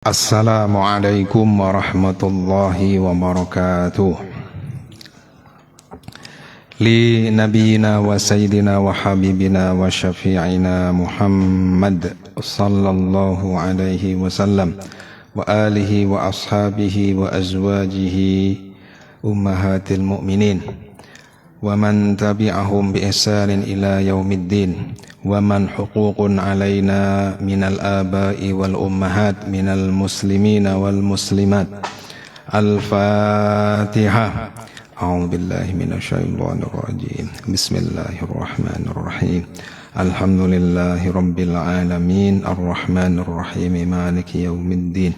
Assalamualaikum warahmatullahi wabarakatuh. Li nabiyina wa sayyidina wa habibina wa syafi'ina Muhammad sallallahu alaihi wasallam wa alihi wa ashabihi wa azwajihi ummahatil mu'minin wa man tabi'ahum bi ihsanin ila yaumiddin wa man huququn alaina minal aba'i wal ummahat minal muslimina wal muslimat. Al-Fatihah. A'udzu billahi minasyaitonir rajim. Bismillahirrahmanirrahim. Alhamdulillahi rabbil alamin arrahmanir rahim maliki yaumiddin.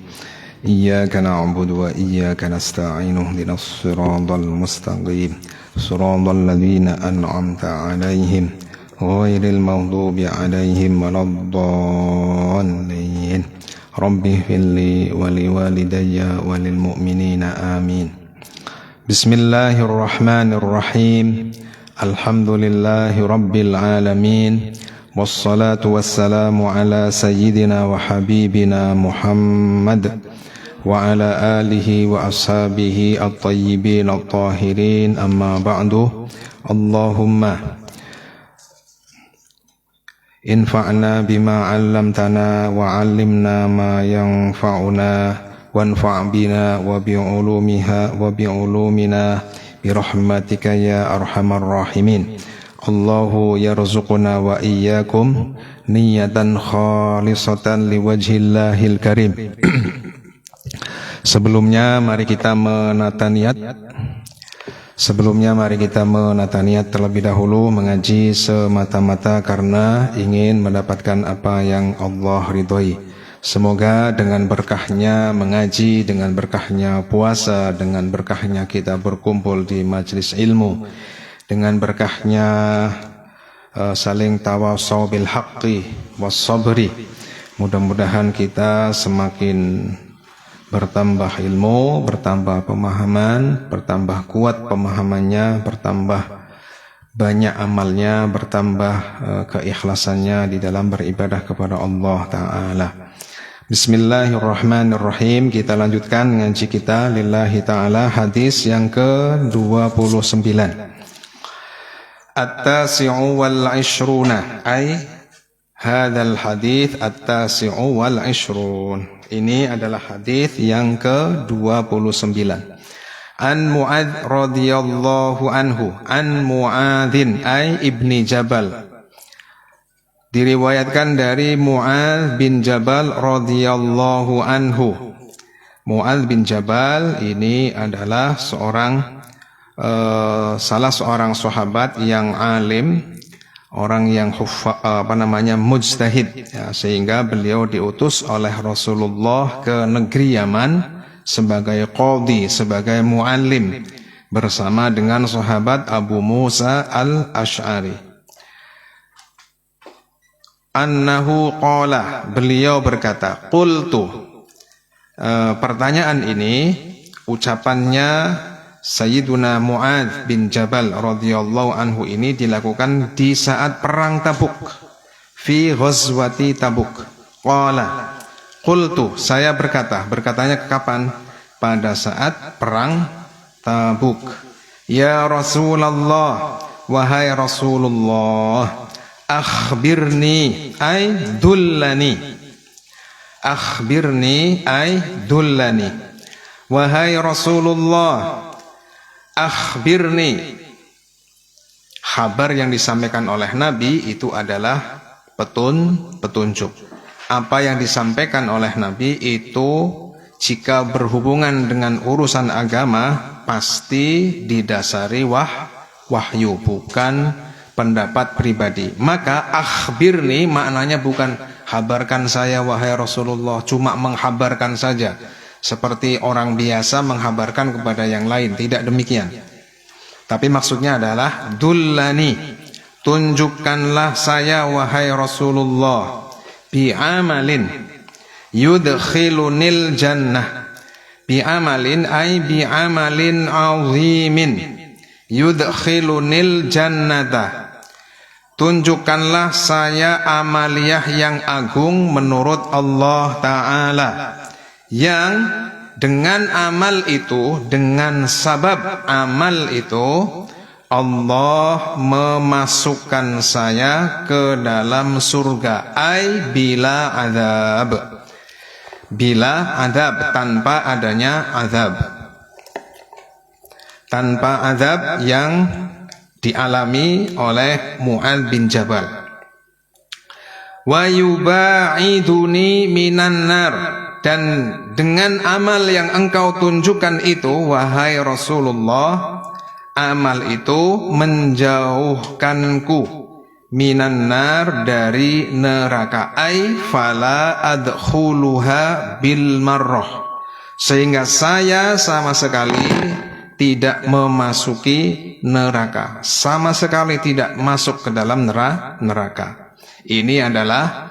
Iyyaka na'budu wa iyyaka nasta'in ihdinas siratal mustaqim. Siratal ladzina an'amta 'alaihim ghairil maghdubi 'alaihim waladdallin. Rabbi ighfirli wa liwalidayya walil mu'minina amin. Bismillahirrahmanirrahim. Alhamdulillahi rabbil alamin. Wassalatu wassalamu ala sayyidina wa habibina Muhammad wa ala alihi wa ashabihi at-tayyibin at-tahirin. Amma ba'du. Allahumma infa'na bima 'allamtana wa 'allimna ma yanfa'una wanfa' bina wa bi'ulumina birahmatika ya arhamar rahimin. Allahu yarzuquna wa iyyakum niyatan khalisatan liwajhillahil karim. Sebelumnya mari kita menata niat. Terlebih dahulu mengaji semata-mata karena ingin mendapatkan apa yang Allah ridhoi. Semoga dengan berkahnya mengaji, dengan berkahnya puasa, dengan berkahnya kita berkumpul di majelis ilmu, dengan berkahnya saling tawasau bil haqqi was sabri, mudah-mudahan kita semakin bertambah ilmu, bertambah pemahaman, bertambah kuat pemahamannya, bertambah banyak amalnya, bertambah keikhlasannya di dalam beribadah kepada Allah Ta'ala. Bismillahirrahmanirrahim. Kita lanjutkan ngaji kita lillahi ta'ala, hadis yang ke-29. At-tasi'u wal 'ishruna, ay hadzal hadits at-tasi'u wal 'ishrun. Ini adalah hadis yang ke-29. An Mu'adz radhiyallahu anhu, an Mu'adzin ay ibni Jabal. Diriwayatkan dari Mu'adz bin Jabal radhiyallahu anhu. Mu'adz bin Jabal ini adalah salah seorang sahabat yang alim, orang yang mujtahid, ya, sehingga beliau diutus oleh Rasulullah ke negeri Yaman sebagai qadhi, sebagai muallim bersama dengan sahabat Abu Musa al-Ash'ari. Annahu qala, beliau berkata, qultu. Pertanyaan ini, ucapannya Sayyiduna Mu'adz bin Jabal radhiyallahu anhu ini dilakukan di saat perang Tabuk, fi ghazwati Tabuk. Qala, qultu, saya berkata, berkatanya kapan? Pada saat perang Tabuk. Ya Rasulullah, wahai Rasulullah, akhbirni ay dullani. Akhbirni ay dullani. Wahai Rasulullah, akhbirni. Kabar yang disampaikan oleh Nabi itu adalah petunjuk. Apa yang disampaikan oleh Nabi itu jika berhubungan dengan urusan agama pasti didasari wahyu, bukan pendapat pribadi. Maka akhbirni maknanya bukan kabarkan saya wahai Rasulullah, cuma menghabarkan saja seperti orang biasa menghabarkan kepada yang lain, tidak demikian. Tapi maksudnya adalah dullani, tunjukkanlah saya wahai Rasulullah, bi'amalin yudkhilunil jannah. Bi'amalin ay bi'amalin azimin yudkhilunil jannata. Tunjukkanlah saya amaliyah yang agung menurut Allah Ta'ala, yang dengan amal itu, dengan sabab amal itu, Allah memasukkan saya ke dalam surga. Ai bila azab. Bila azab, tanpa adanya azab. Tanpa azab yang dialami oleh Mu'adz bin Jabal. Wa yubaiduni minan nar. Dan dengan amal yang engkau tunjukkan itu, wahai Rasulullah, amal itu menjauhkanku minan nar, dari neraka. Ai fala adkhuluha bil marrah, sehingga saya sama sekali tidak memasuki neraka, sama sekali tidak masuk ke dalam neraka. Ini adalah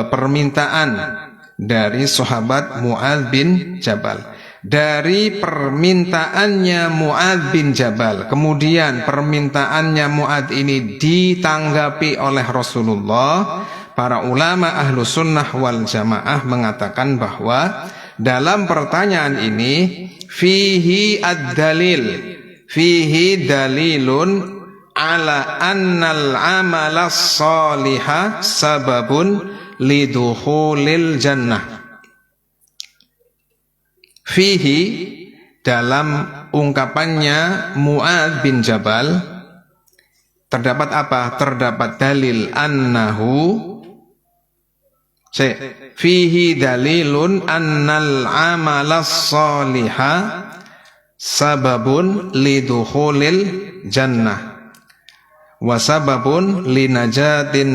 permintaan dari sahabat Mu'adz bin Jabal. Dari permintaannya Mu'adz bin Jabal, kemudian permintaannya Mu'adz ini ditanggapi oleh Rasulullah. Para ulama ahlu sunnah wal jamaah mengatakan bahwa dalam pertanyaan ini fihi ad-dalil, fihi dalilun ala annal amala salihah sababun lidukhulil jannah. Fihi, dalam ungkapannya Mu'adz bin Jabal, terdapat apa? Terdapat dalil annahu, fihi dalilun annal amala salihah sababun lidukhulil jannah wa sababun linajatin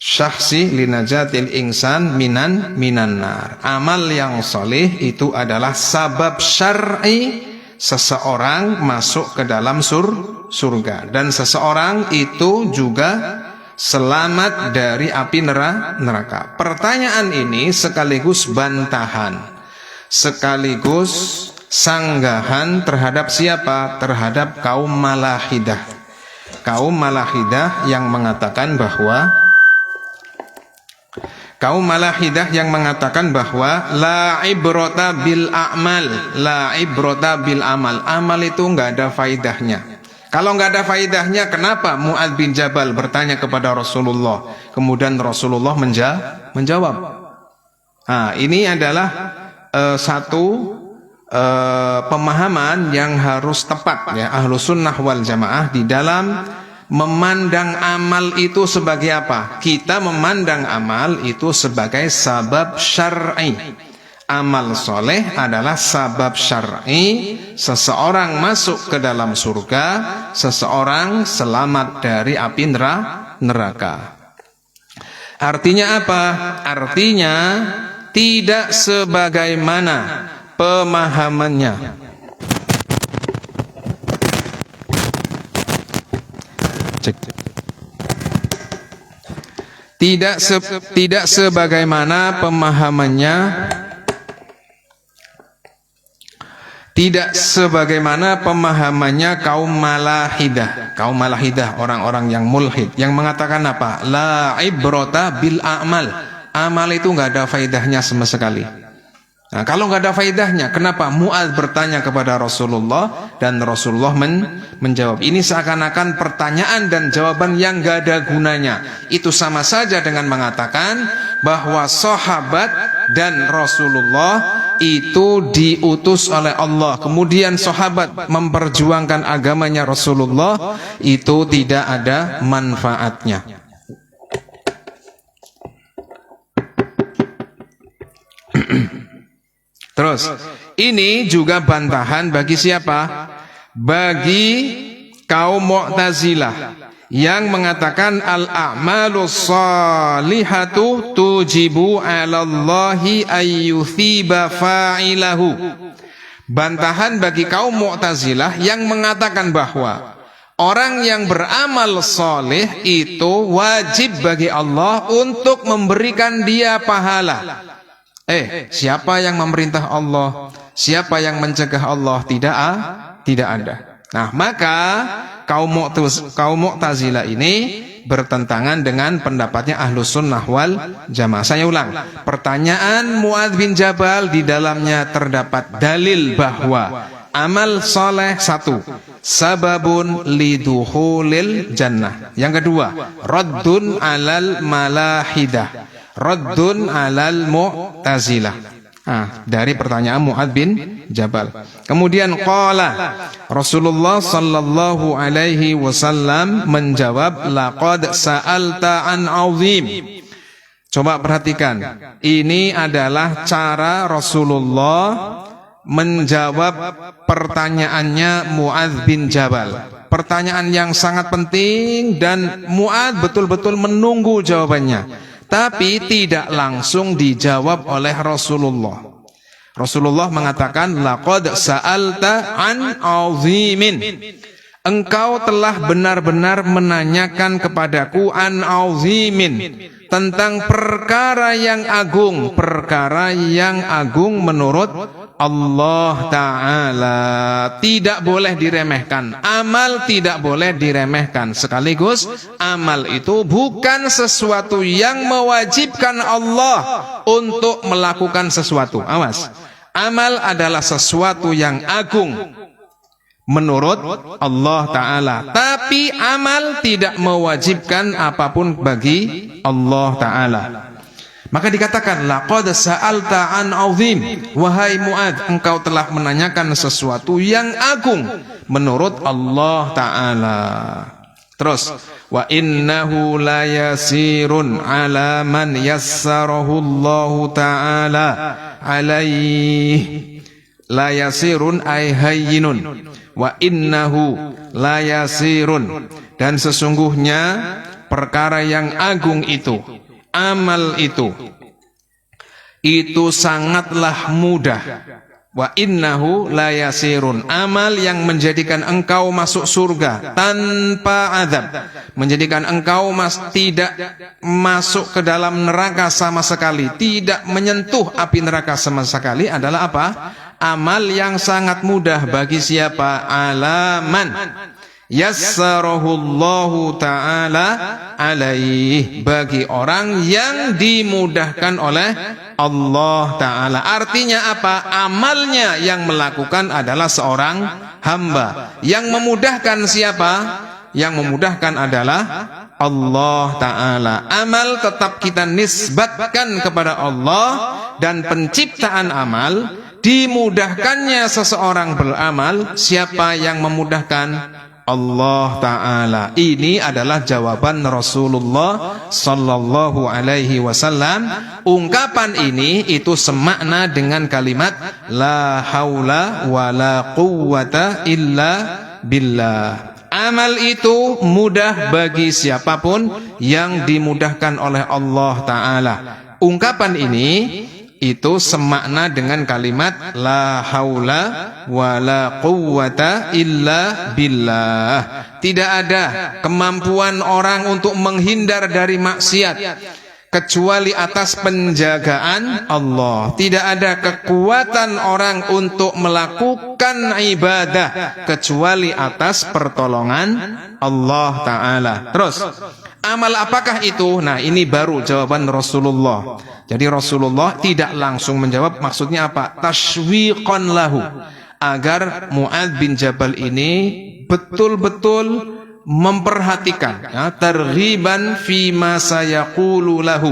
syakhsi, linajatil insan minan nar. Amal yang soleh itu adalah sabab syar'i seseorang masuk ke dalam surga, dan seseorang itu juga selamat dari api neraka. Pertanyaan ini sekaligus bantahan, sekaligus sanggahan terhadap siapa? Terhadap kaum Malahidah. Kaum Malahidah yang mengatakan bahwa la ibrata bil a'mal, la ibrata bil amal. Amal itu enggak ada faidahnya. Kalau enggak ada faidahnya, kenapa Mu'adz bin Jabal bertanya kepada Rasulullah, kemudian Rasulullah menjawab? Nah, ini adalah satu pemahaman yang harus tepat ya ahlu sunnah wal jamaah di dalam memandang amal itu sebagai apa? Kita memandang amal itu sebagai sabab syar'i. Amal soleh adalah sabab syar'i. Seseorang masuk ke dalam surga, seseorang selamat dari api neraka. Artinya apa? Artinya tidak sebagaimana pemahamannya tidak sebagaimana pemahamannya, tidak sebagaimana pemahamannya kaum Malahidah. Kaum Malahidah, orang-orang yang mulhid, yang mengatakan apa? La ibrata bil a'mal. Amal itu enggak ada faidahnya sama sekali. Nah, kalau nggak ada faidahnya, kenapa Mu'adz bertanya kepada Rasulullah dan Rasulullah menjawab? Ini seakan-akan pertanyaan dan jawaban yang nggak ada gunanya. Itu sama saja dengan mengatakan bahwa sahabat dan Rasulullah itu diutus oleh Allah. Kemudian sahabat memperjuangkan agamanya Rasulullah, itu tidak ada manfaatnya. Terus, ini juga bantahan bagi siapa? Bagi kaum Mu'tazilah yang mengatakan al-a'malus salihatu tujibu 'ala Allahi ayyuthiba fa'ilahu. Bantahan bagi kaum Mu'tazilah yang mengatakan bahwa orang yang beramal soleh itu wajib bagi Allah untuk memberikan dia pahala. Siapa yang memerintah Allah? Siapa yang mencegah Allah? Tidak ada. Nah, maka kaum Mu'tazilah ini bertentangan dengan pendapatnya Ahlus Sunnah wal Jamaah. Saya ulang, pertanyaan Muadz bin Jabal di dalamnya terdapat dalil bahwa amal soleh satu, sababun liduhulil jannah. Yang kedua, raddun alal malahidah, raddun alal mu'tazilah. Dari pertanyaan Muadz bin Jabal. Kemudian qala Rasulullah sallallahu alaihi wasallam menjawab, laqad sa'alta an azim. Coba perhatikan, ini adalah cara Rasulullah menjawab pertanyaannya Muadz bin Jabal. Pertanyaan yang sangat penting dan Muadz betul-betul menunggu jawabannya. Tapi tidak langsung dijawab oleh Rasulullah. Rasulullah mengatakan, laqad sa'alta an azimin. Engkau telah benar-benar menanyakan kepadaku an azimin, tentang perkara yang agung. Perkara yang agung menurut Allah Ta'ala. Tidak boleh diremehkan. Amal tidak boleh diremehkan. Sekaligus amal itu bukan sesuatu yang mewajibkan Allah untuk melakukan sesuatu. Awas, amal adalah sesuatu yang agung menurut Allah Ta'ala, tapi amal tidak mewajibkan apapun bagi Allah Ta'ala. Maka dikatakan, laqad sa'alta an azim. Wahai Muadz, engkau telah menanyakan sesuatu yang agung menurut Allah Ta'ala. Terus, wa innahu la yasirun ala man yassarahu Allah Ta'ala alaihi. La yasirun ay hayyinun. Wa innahu la yasirun. Dan sesungguhnya perkara yang agung itu, amal itu sangatlah mudah. Wa innahu la yasirun. Amal yang menjadikan engkau masuk surga tanpa azab, menjadikan engkau tidak masuk ke dalam neraka sama sekali, tidak menyentuh api neraka sama sekali, adalah apa? Amal yang sangat mudah bagi siapa? Alaman yassarahullahu ta'ala alaih, bagi orang yang dimudahkan oleh Allah Ta'ala. Artinya apa? Amalnya yang melakukan adalah seorang hamba. Yang memudahkan siapa? Yang memudahkan adalah Allah Ta'ala. Amal tetap kita nisbatkan kepada Allah, dan penciptaan amal, dimudahkannya seseorang beramal, siapa yang memudahkan? Allah Ta'ala. Ini adalah jawaban Rasulullah sallallahu alaihi wasallam. Ungkapan ini itu semakna dengan kalimat la haula wa la quwwata illa billah. Amal itu mudah bagi siapapun yang dimudahkan oleh Allah Ta'ala. Ungkapan ini itu semakna dengan kalimat la haula wa la quwwata illa billah. Tidak ada kemampuan orang untuk menghindar dari maksiat kecuali atas penjagaan Allah. Tidak ada kekuatan orang untuk melakukan ibadah kecuali atas pertolongan Allah Ta'ala. Terus, amal apakah itu? Nah, ini baru jawaban Rasulullah. Jadi Rasulullah tidak langsung menjawab. Maksudnya apa? Tashwiqan lahu, agar Muadz bin Jabal ini betul-betul memperhatikan, ya, targhiban fi ma sayaqulu lahu,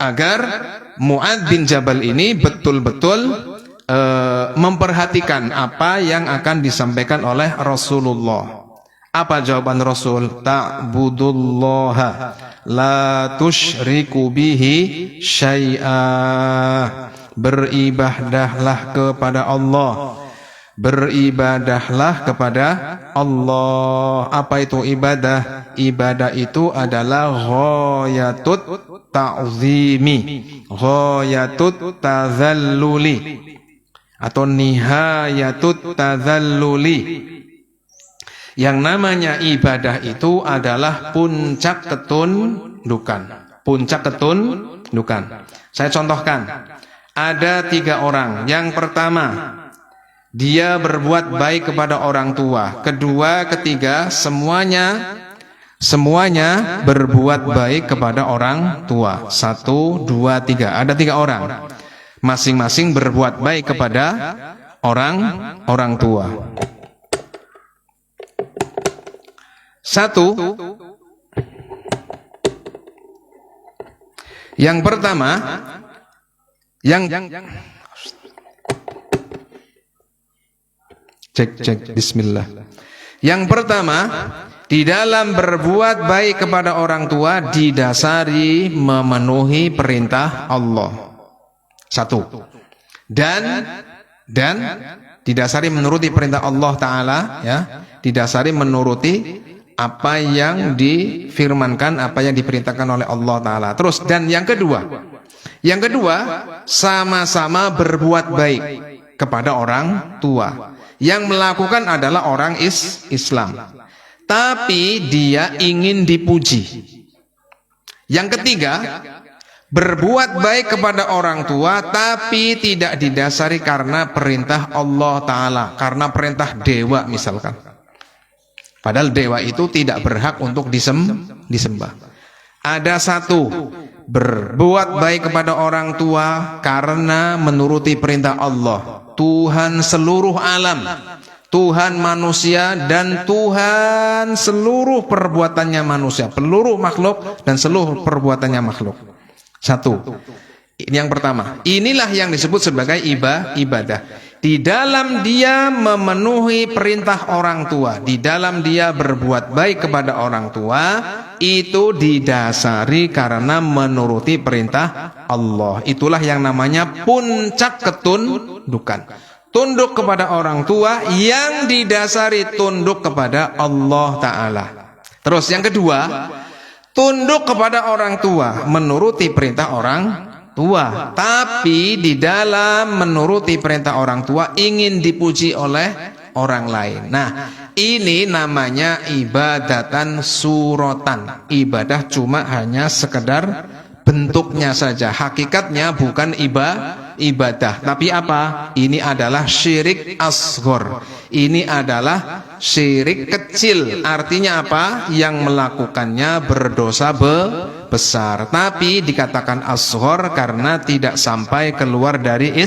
agar Muadz bin Jabal ini betul-betul memperhatikan apa yang akan disampaikan oleh Rasulullah. Apa jawaban Rasul? Ta'budullaha la tusyriku bihi syai'a. Beribadahlah kepada Allah. Beribadahlah kepada Allah. Apa itu ibadah? Ibadah itu adalah ghayatut ta'zimi, ghayatut tazalluli, atau nihayatut tazalluli. Yang namanya ibadah itu adalah puncak ketundukan. Puncak ketundukan. Saya contohkan. Ada 3 orang. Yang pertama, dia berbuat baik kepada orang tua. Kedua, ketiga, semuanya Semuanya berbuat baik kepada orang tua. 1, 2, 3. Ada 3 orang. Masing-masing berbuat baik kepada orang tua. 1. Yang pertama, cek bismillah. Yang pertama, di dalam berbuat baik kepada orang tua didasari memenuhi perintah Allah. 1. Dan didasari menuruti perintah Allah Ta'ala, ya, didasari menuruti apa yang difirmankan, apa yang diperintahkan oleh Allah Ta'ala. Terus, dan yang kedua, sama-sama berbuat baik kepada orang tua. Yang melakukan adalah orang Islam, tapi dia ingin dipuji. Yang ketiga, berbuat baik kepada orang tua tapi tidak didasari karena perintah Allah Ta'ala, karena perintah dewa misalkan. Padahal dewa itu tidak berhak untuk disembah. Ada 1, berbuat baik kepada orang tua karena menuruti perintah Allah, Tuhan seluruh alam, Tuhan manusia, dan Tuhan seluruh perbuatannya manusia, seluruh makhluk dan seluruh perbuatannya makhluk. 1. Ini yang pertama. Inilah yang disebut sebagai ibadah. Di dalam dia memenuhi perintah orang tua, di dalam dia berbuat baik kepada orang tua, itu didasari karena menuruti perintah Allah. Itulah yang namanya puncak ketundukan. Tunduk kepada orang tua yang didasari tunduk kepada Allah Ta'ala. Terus yang kedua, tunduk kepada orang tua menuruti perintah orang tua, tapi di dalam menuruti perintah orang tua ingin dipuji oleh orang lain. Nah, ini namanya ibadatan suratan. Ibadah cuma hanya sekedar bentuknya saja, hakikatnya bukan ibadah. Tapi apa? Ini adalah syirik asghar. Ini adalah syirik kecil. Artinya apa? Yang melakukannya berdosa besar. Tapi dikatakan asghar karena tidak sampai keluar dari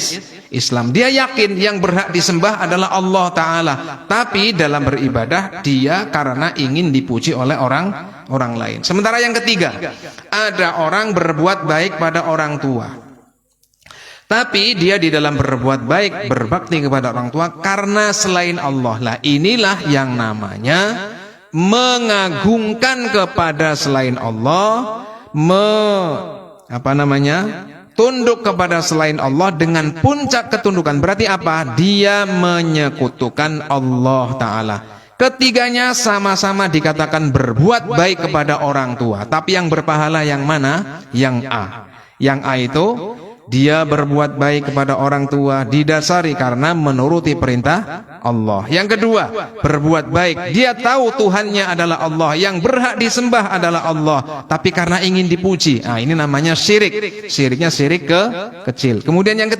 Islam. Dia yakin yang berhak disembah adalah Allah Ta'ala, tapi dalam beribadah dia karena ingin dipuji oleh orang lain. Sementara yang ketiga, ada orang berbuat baik pada orang tua, tapi dia di dalam berbuat baik, berbakti kepada orang tua karena selain Allah. Lah, inilah yang namanya mengagungkan kepada selain Allah, tunduk kepada selain Allah dengan puncak ketundukan. Berarti apa? Dia menyekutukan Allah Ta'ala. Ketiganya sama-sama dikatakan berbuat baik kepada orang tua, tapi yang berpahala yang mana? Yang A. Yang A itu dia berbuat baik kepada orang tua didasari karena menuruti perintah Allah. Yang kedua, berbuat baik, dia tahu Tuhannya adalah Allah, yang berhak disembah adalah Allah, tapi karena ingin dipuji. Nah, ini namanya syirik. Syiriknya syirik kecil. Kemudian yang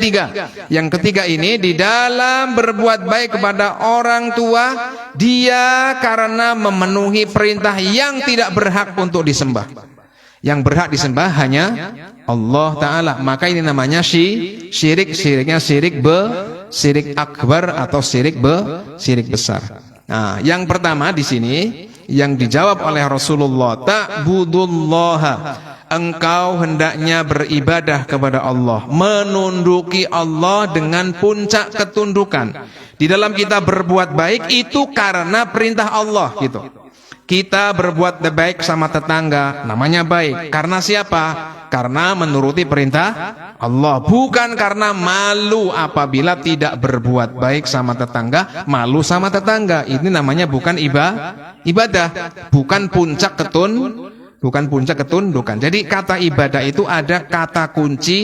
ketiga ini di dalam berbuat baik kepada orang tua, dia karena memenuhi perintah yang tidak berhak untuk disembah. Yang berhak disembah hanya Allah Ta'ala. Maka ini namanya syirik. Syiriknya syirik akbar atau syirik besar. Nah, yang pertama di sini yang dijawab oleh Rasulullah, ta'budullaha, engkau hendaknya beribadah kepada Allah, menunduki Allah dengan puncak ketundukan. Di dalam kita berbuat baik itu karena perintah Allah, gitu. Kita berbuat baik sama tetangga, namanya baik. Karena siapa? Karena menuruti perintah Allah. Bukan karena malu apabila tidak berbuat baik sama tetangga, malu sama tetangga. Ini namanya bukan ibadah, bukan puncak ketundukan. Jadi kata ibadah itu ada kata kunci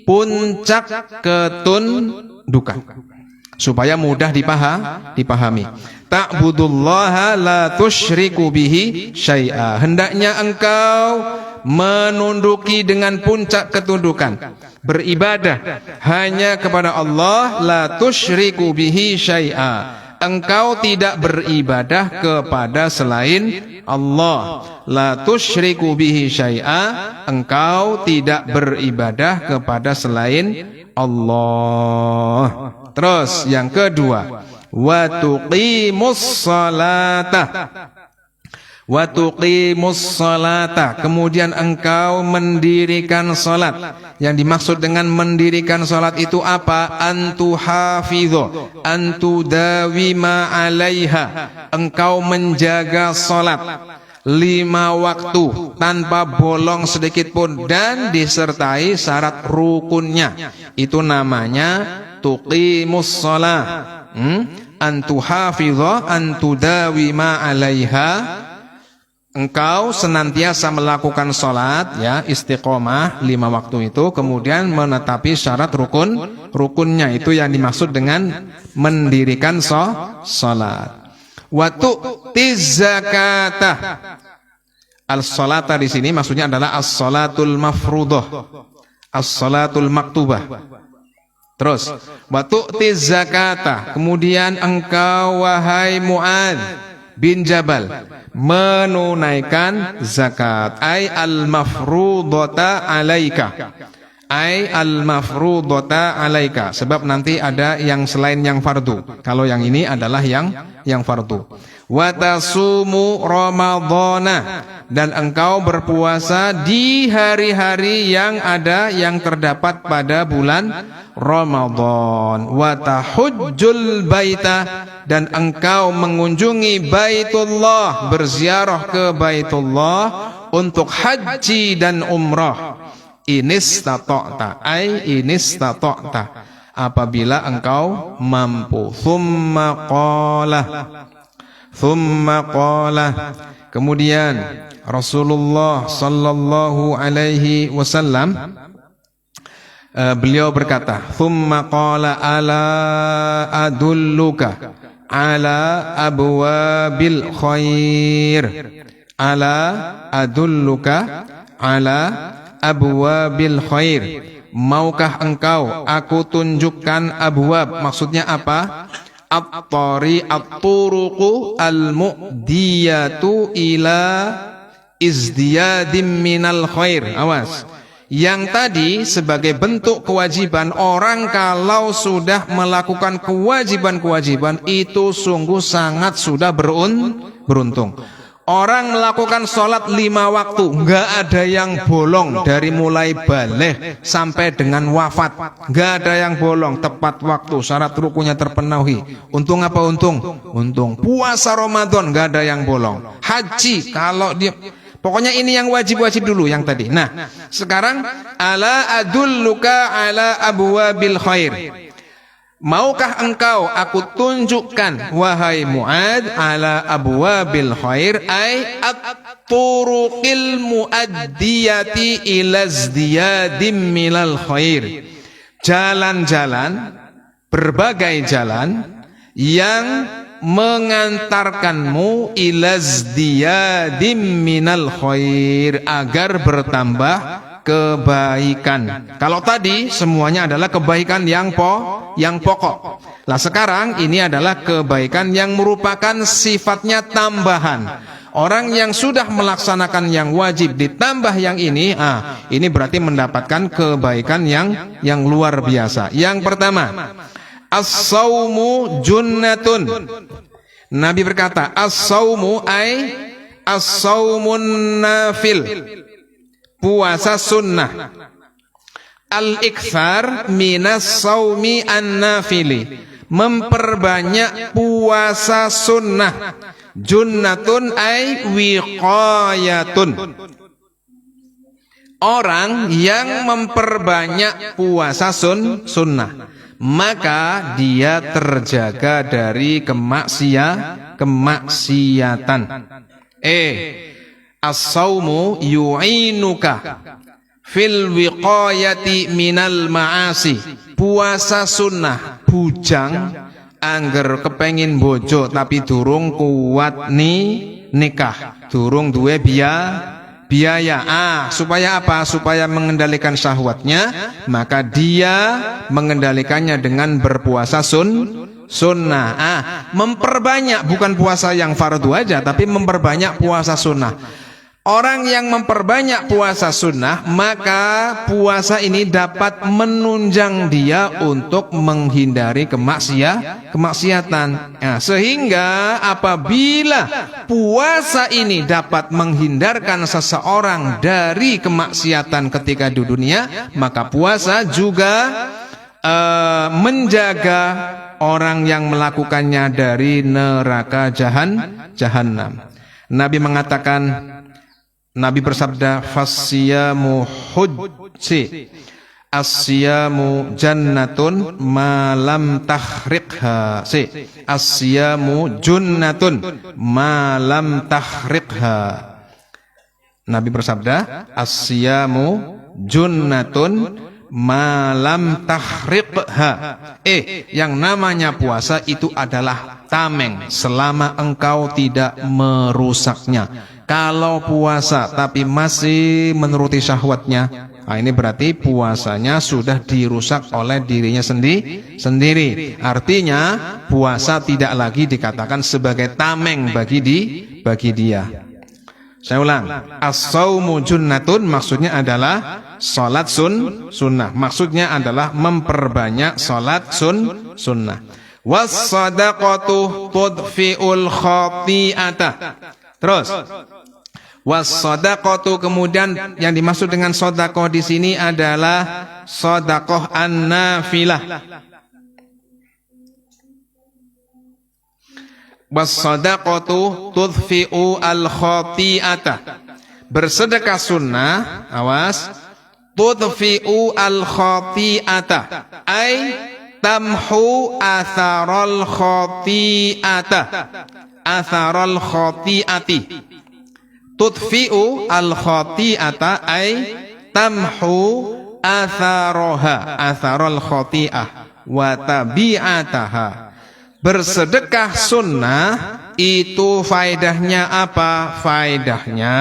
puncak ketundukan, supaya mudah dipahami. Ta'budullaha la tusyriku bihi syai'a. Hendaknya engkau menunduki dengan puncak ketundukan, beribadah hanya kepada Allah, la tusyriku bihi syai'a. engkau tidak beribadah kepada selain Allah. La tusyriku bihi syai'a, engkau tidak beribadah kepada selain Allah. Terus yang kedua, wa tuqimus salata. Wa tuqimus salata, kemudian engkau mendirikan salat. Yang dimaksud dengan mendirikan salat itu apa? Antuhafidhu, antudawima alaiha, engkau menjaga salat 5 waktu tanpa bolong sedikit pun dan disertai syarat rukunnya. Itu namanya tuqimus shalah. Antuhafidhu, antudawima alaiha, engkau senantiasa melakukan sholat, ya, istiqomah 5 waktu itu, kemudian menetapi syarat rukunnya. Itu yang dimaksud dengan mendirikan sholat. Wa tu'tiz zakatah. As-sholata di sini maksudnya adalah as-sholatul mafruḍah, as-sholatul maktubah. Terus wa tu'tiz zakatah, kemudian engkau wahai Mu'adz bin Jabal menunaikan zakat, ay al-mafrudata alaika, ay al-mafrudata alaika, sebab nanti ada yang selain yang fardu. Kalau yang ini adalah yang fardu. Wa tasumu ramadhana, dan engkau berpuasa di hari-hari yang ada yang terdapat pada bulan Ramadan. Wa tahujjul baita, dan engkau mengunjungi Baitullah, berziarah ke Baitullah untuk haji dan umrah. Inistata'ta, ay inistata'ta, apabila engkau mampu. Thumma qala, kemudian Rasulullah sallallahu alaihi wasallam beliau berkata, thumma qala ala adulluka ala abwabil khair, ala adulluka ala abwabil khair, maukah engkau aku tunjukkan abwab, maksudnya apa? At-tari at-turuqu al-mu'diyatu ila izdiyadim minal khair. Awas, yang tadi sebagai bentuk kewajiban, orang kalau sudah melakukan kewajiban-kewajiban itu sungguh sangat sudah beruntung. Orang melakukan sholat 5 waktu, nggak ada yang bolong dari mulai balik sampai dengan wafat, nggak ada yang bolong, tepat waktu, syarat rukunnya terpenuhi. Untung apa untung? Untung. Puasa Ramadan nggak ada yang bolong. Haji kalau dia, pokoknya ini yang wajib-wajib dulu yang tadi. Nah, sekarang ala adulluka ala abwabil khair, maukah engkau aku tunjukkan wahai Mu'adz ala abwabil khair, ay at-turuqil muaddiyati ila izdiyadim minal khair, jalan-jalan, berbagai jalan yang mengantarkanmu ila izdiyadim minal khair, agar bertambah kebaikan. Kalau tadi semuanya adalah kebaikan yang pokok. Nah, sekarang ini adalah kebaikan yang merupakan sifatnya tambahan. Orang yang sudah melaksanakan yang wajib ditambah yang ini, ini berarti mendapatkan kebaikan yang luar biasa. Yang pertama, as-saumu junnatun. Nabi berkata, as-saumu ay as-saumun nafil, puasa sunnah. Al-ikthar minas saumi an-nafili, memperbanyak puasa sunnah. Junnatun ay wiqayatun, orang yang memperbanyak puasa sunnah, maka dia terjaga dari kemaksiatan. As-saumu yu'inuka fil wiqayati minal ma'asi. Puasa sunnah, bujang angger kepengin bojo tapi durung kuat nikah, durung duwe biaya. Supaya apa? Supaya mengendalikan syahwatnya, maka dia mengendalikannya dengan berpuasa sunnah. Memperbanyak, bukan puasa yang fardu aja, tapi memperbanyak puasa sunnah. Orang yang memperbanyak puasa sunnah, maka puasa ini dapat menunjang dia untuk menghindari kemaksiatan. Sehingga apabila puasa ini dapat menghindarkan seseorang dari kemaksiatan ketika di dunia, maka puasa juga menjaga orang yang melakukannya dari neraka jahanam. Nabi mengatakan, Nabi bersabda, "Fasiyamu hujsi, asyamu jannatun ma lam tahriqha." Asyamu junnatun ma lam tahriqha. Nabi bersabda, "Asyamu junnatun malam tahriqha." Yang namanya puasa itu adalah tameng selama engkau tidak merusaknya. Kalau puasa tapi masih menuruti syahwatnya, ini berarti puasanya sudah dirusak oleh dirinya sendiri. Artinya puasa tidak lagi dikatakan sebagai tameng bagi dia. Saya ulang, as-saumu junnatun maksudnya adalah salat sunnah. Maksudnya adalah memperbanyak salat sunnah. Was-sadaqatu tudfi'ul khati'ata. Terus, was-sadaqatu, kemudian yang dimaksud dengan sedekah di sini adalah sedekah an-nafilah. Was-sadaqatu tudfi'u al-khati'ata. Bersedekah sunnah, awas, tudfi'u al-khati'ata, ay tamhu atharal khati'ata. Atharal khati'ati. Tudfi'u al-khati'ata ay tamhu atharoha, atharal khati'ah wa tabi'ataha. Bersedekah sunnah itu faedahnya apa? Faedahnya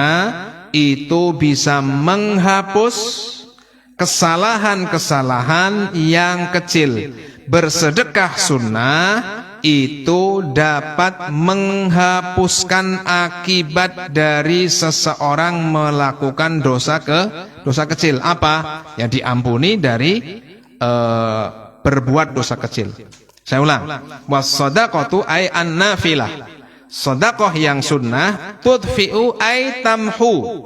itu bisa menghapus kesalahan-kesalahan yang kecil. Bersedekah sunnah itu dapat menghapuskan akibat dari seseorang melakukan dosa kecil. Apa? Yang diampuni dari berbuat dosa kecil. Saya ulang. Was-shadaqatu ay an-nafilah. Sedekah yang sunnah, tudfi'u ay tamhu,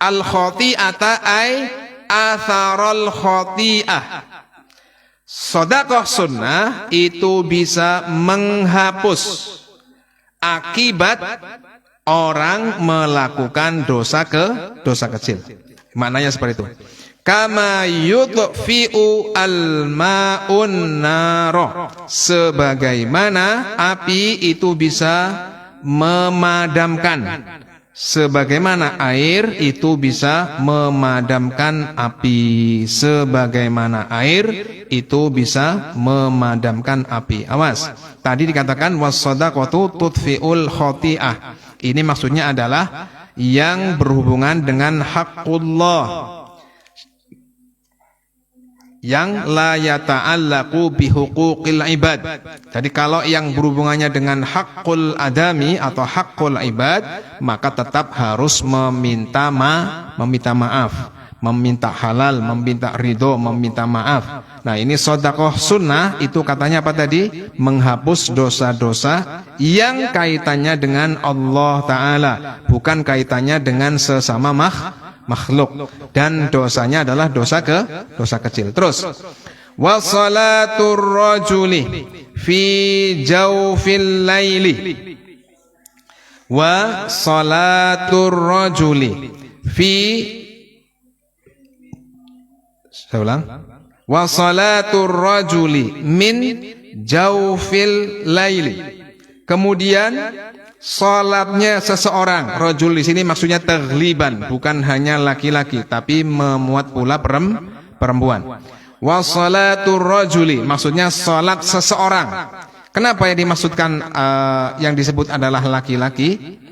al-khati'ata ay atharal khati'ah. Sedekah sunnah itu bisa menghapus akibat orang melakukan dosa kecil. Maknanya seperti itu. Kama yudfi'u al-ma'un naro, sebagaimana api itu bisa memadamkan, sebagaimana air itu bisa memadamkan api, sebagaimana air itu bisa memadamkan api. Awas, tadi dikatakan was-shadaqatu tudfi'ul khati'ah. Ini maksudnya adalah yang berhubungan dengan haqqullah, yang la yata'allaqu bihuquqil ibad. Jadi kalau yang berhubungannya dengan haqqul adami atau haqqul ibad, maka tetap harus meminta maaf, meminta halal, meminta ridho, meminta maaf. Nah, ini sedekah sunnah itu katanya apa tadi? Menghapus dosa-dosa yang kaitannya dengan Allah Ta'ala, bukan kaitannya dengan sesama makhluk, dan dosanya adalah dosa kecil. Terus, wa salatur rajuli fi jawfil laili, wa salatur rajuli fi, saya ulang, wa salatur rajuli min jawfil laili. Kemudian salatnya seseorang, rajul di sini maksudnya taghliban, bukan hanya laki-laki tapi memuat pula perempuan. Wa salatur rajuli maksudnya salat seseorang. Kenapa yang dimaksudkan yang disebut adalah laki-laki?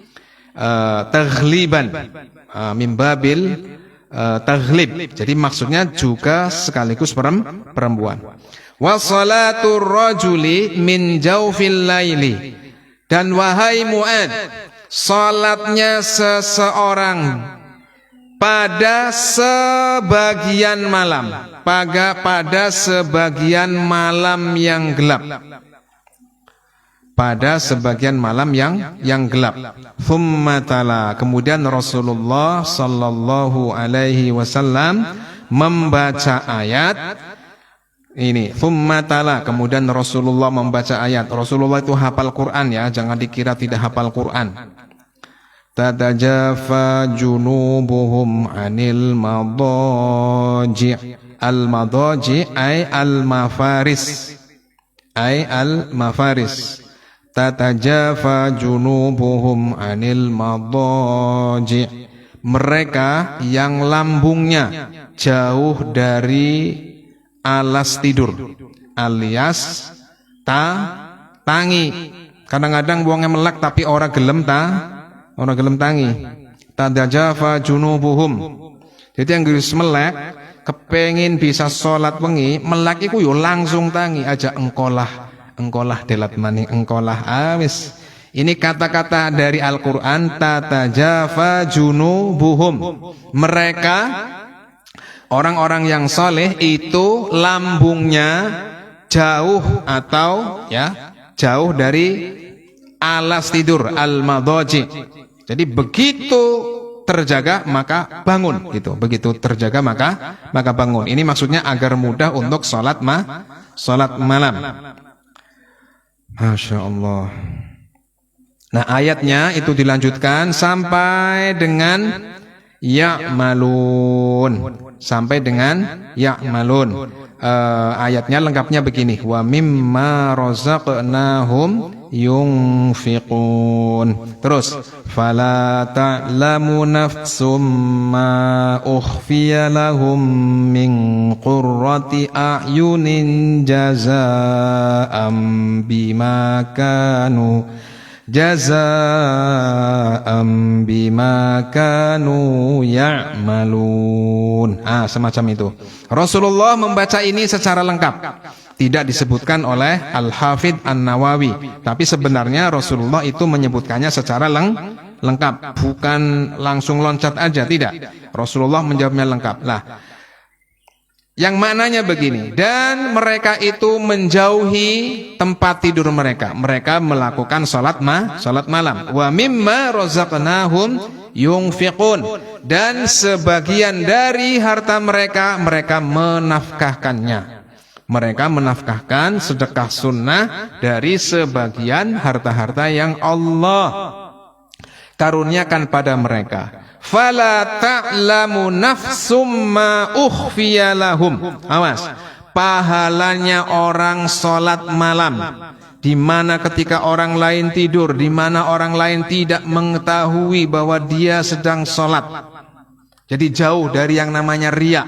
Taghliban, min babil taghlib. Jadi maksudnya juga sekaligus perempuan. Wa salatur rajuli min jawfil laili. Dan wahai Mu'ad, salatnya seseorang pada sebagian malam, pada sebagian malam yang gelap. Pada sebagian malam yang gelap. Thumma tala, kemudian Rasulullah sallallahu alaihi wasallam membaca ayat ini. Thumma tala, kemudian Rasulullah membaca ayat. Rasulullah itu hafal Quran ya, jangan dikira tidak hafal Quran. Tatajafa junubuhum anil madaji'. Al-madaji' ay al-mafaris. Tatajafa junubuhum anil madaji'. Mereka yang lambungnya jauh dari alas tidur, alias tangi. Kadang-kadang wonge melek tapi ora gelem tangi. Tatajafa junubuhum. Jadi yang geus melek kepengin bisa sholat wengi, melek iku yo langsung tangi aja engkolah delat maning engkolah awis. Ini kata-kata dari Al-Qur'an, tatajafa junubuhum. Mereka orang-orang yang soleh itu lambungnya jauh atau jauh dari alas tidur, al-madaji. Jadi begitu terjaga maka bangun gitu. Begitu terjaga maka bangun. Ini maksudnya agar mudah untuk sholat malam. Masya Allah. Nah ayatnya itu dilanjutkan sampai dengan ya'malun. Ayatnya lengkapnya begini. Wa mimma razaqnahum yunfiqun. Terus fala ta'lamu nafsum ma ukhfiya lahum min qurrati a'yunin jazaa'an bima kanu ya'malun. Semacam itu. Rasulullah membaca ini secara lengkap. Tidak disebutkan oleh Al-Hafidh An-Nawawi, tapi sebenarnya Rasulullah itu menyebutkannya secara lengkap, bukan langsung loncat aja, tidak. Rasulullah menjawabnya lengkap. Lah, yang maknanya begini, dan mereka itu menjauhi tempat tidur mereka. Mereka melakukan sholat malam. Wa mimma razaqnahum yunfiqun. Dan sebagian dari harta mereka menafkahkannya. Mereka menafkahkan sedekah sunnah dari sebagian harta-harta yang Allah karuniakan pada mereka. Fala ta'lamu nafsum ma ukhfiya lahum. Awas, pahalanya orang sholat malam, di mana ketika orang lain tidur, di mana orang lain tidak mengetahui bahwa dia sedang sholat. Jadi jauh dari yang namanya riya.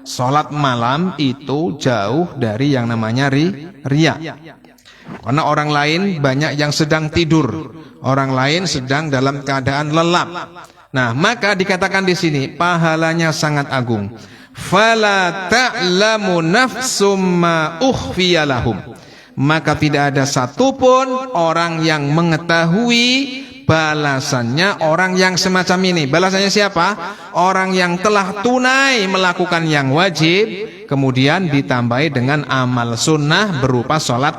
Sholat malam itu jauh dari yang namanya riya. Karena orang lain banyak yang sedang tidur, orang lain sedang dalam keadaan lelap. Nah, maka dikatakan di sini pahalanya sangat agung. Fala ta'lamu nafsum ma ukhfiya lahum. Maka tidak ada satupun orang yang mengetahui balasannya orang yang semacam ini. Balasannya siapa? Orang yang telah tunai melakukan yang wajib, kemudian ditambahi dengan amal sunnah berupa sholat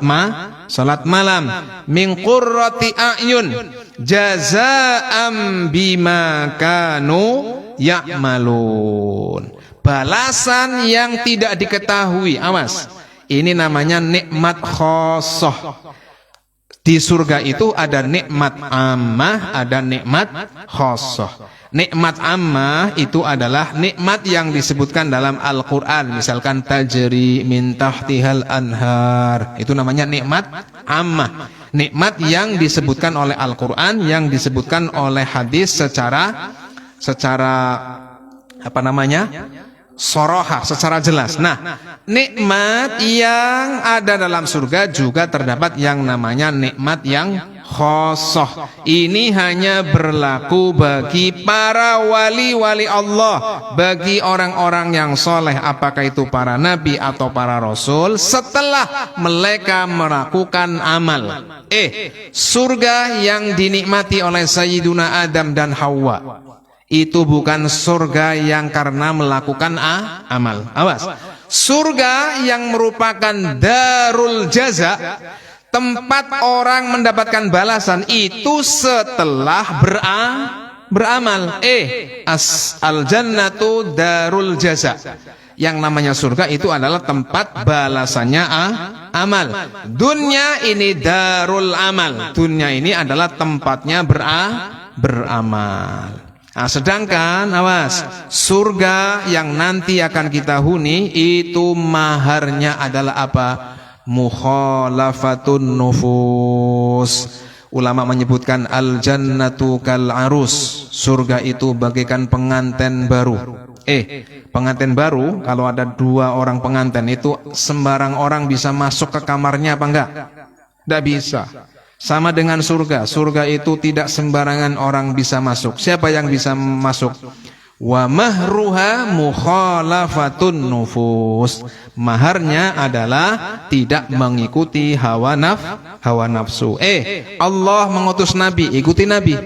malam. Min qurrati a'yun jazaa'an bima kanu ya'malun. Balasan yang tidak diketahui. Awas, ini namanya nikmat khosoh. Di surga itu ada nikmat ammah, ada nikmat khosoh. Nikmat ammah itu adalah nikmat yang disebutkan dalam Al-Quran. Misalkan tajri min tahtihal anhar. Itu namanya nikmat ammah. Nikmat yang disebutkan oleh Al-Quran, yang disebutkan oleh hadis secara soroha, secara jelas. Nah, nikmat yang ada dalam surga juga terdapat yang namanya nikmat yang khosoh. Ini hanya berlaku bagi para wali-wali Allah, bagi orang-orang yang soleh, apakah itu para nabi atau para rasul, setelah mereka melakukan amal. Surga yang dinikmati oleh Sayyiduna Adam dan Hawa itu bukan surga yang karena melakukan amal. Awas, surga yang merupakan darul jaza, tempat orang mendapatkan balasan, itu setelah beramal. Al jannatu darul jaza. Yang namanya surga itu adalah tempat balasannya amal. Dunia ini darul amal. Dunia ini adalah tempatnya beramal. Nah, sedangkan awas, surga yang nanti akan kita huni itu maharnya adalah apa? Mukhalafatun nufus. Ulama menyebutkan al jannatu kal arus. Surga itu bagaikan pengantin baru. Pengantin baru, kalau ada 2 orang pengantin itu sembarang orang bisa masuk ke kamarnya apa enggak? Enggak bisa. Sama dengan surga. Surga itu tidak sembarangan orang bisa masuk. Siapa yang bisa masuk? Wa mahruha mukhalafatun nufus. Maharnya adalah tidak mengikuti hawa nafsu. Allah mengutus nabi, ikuti nabi.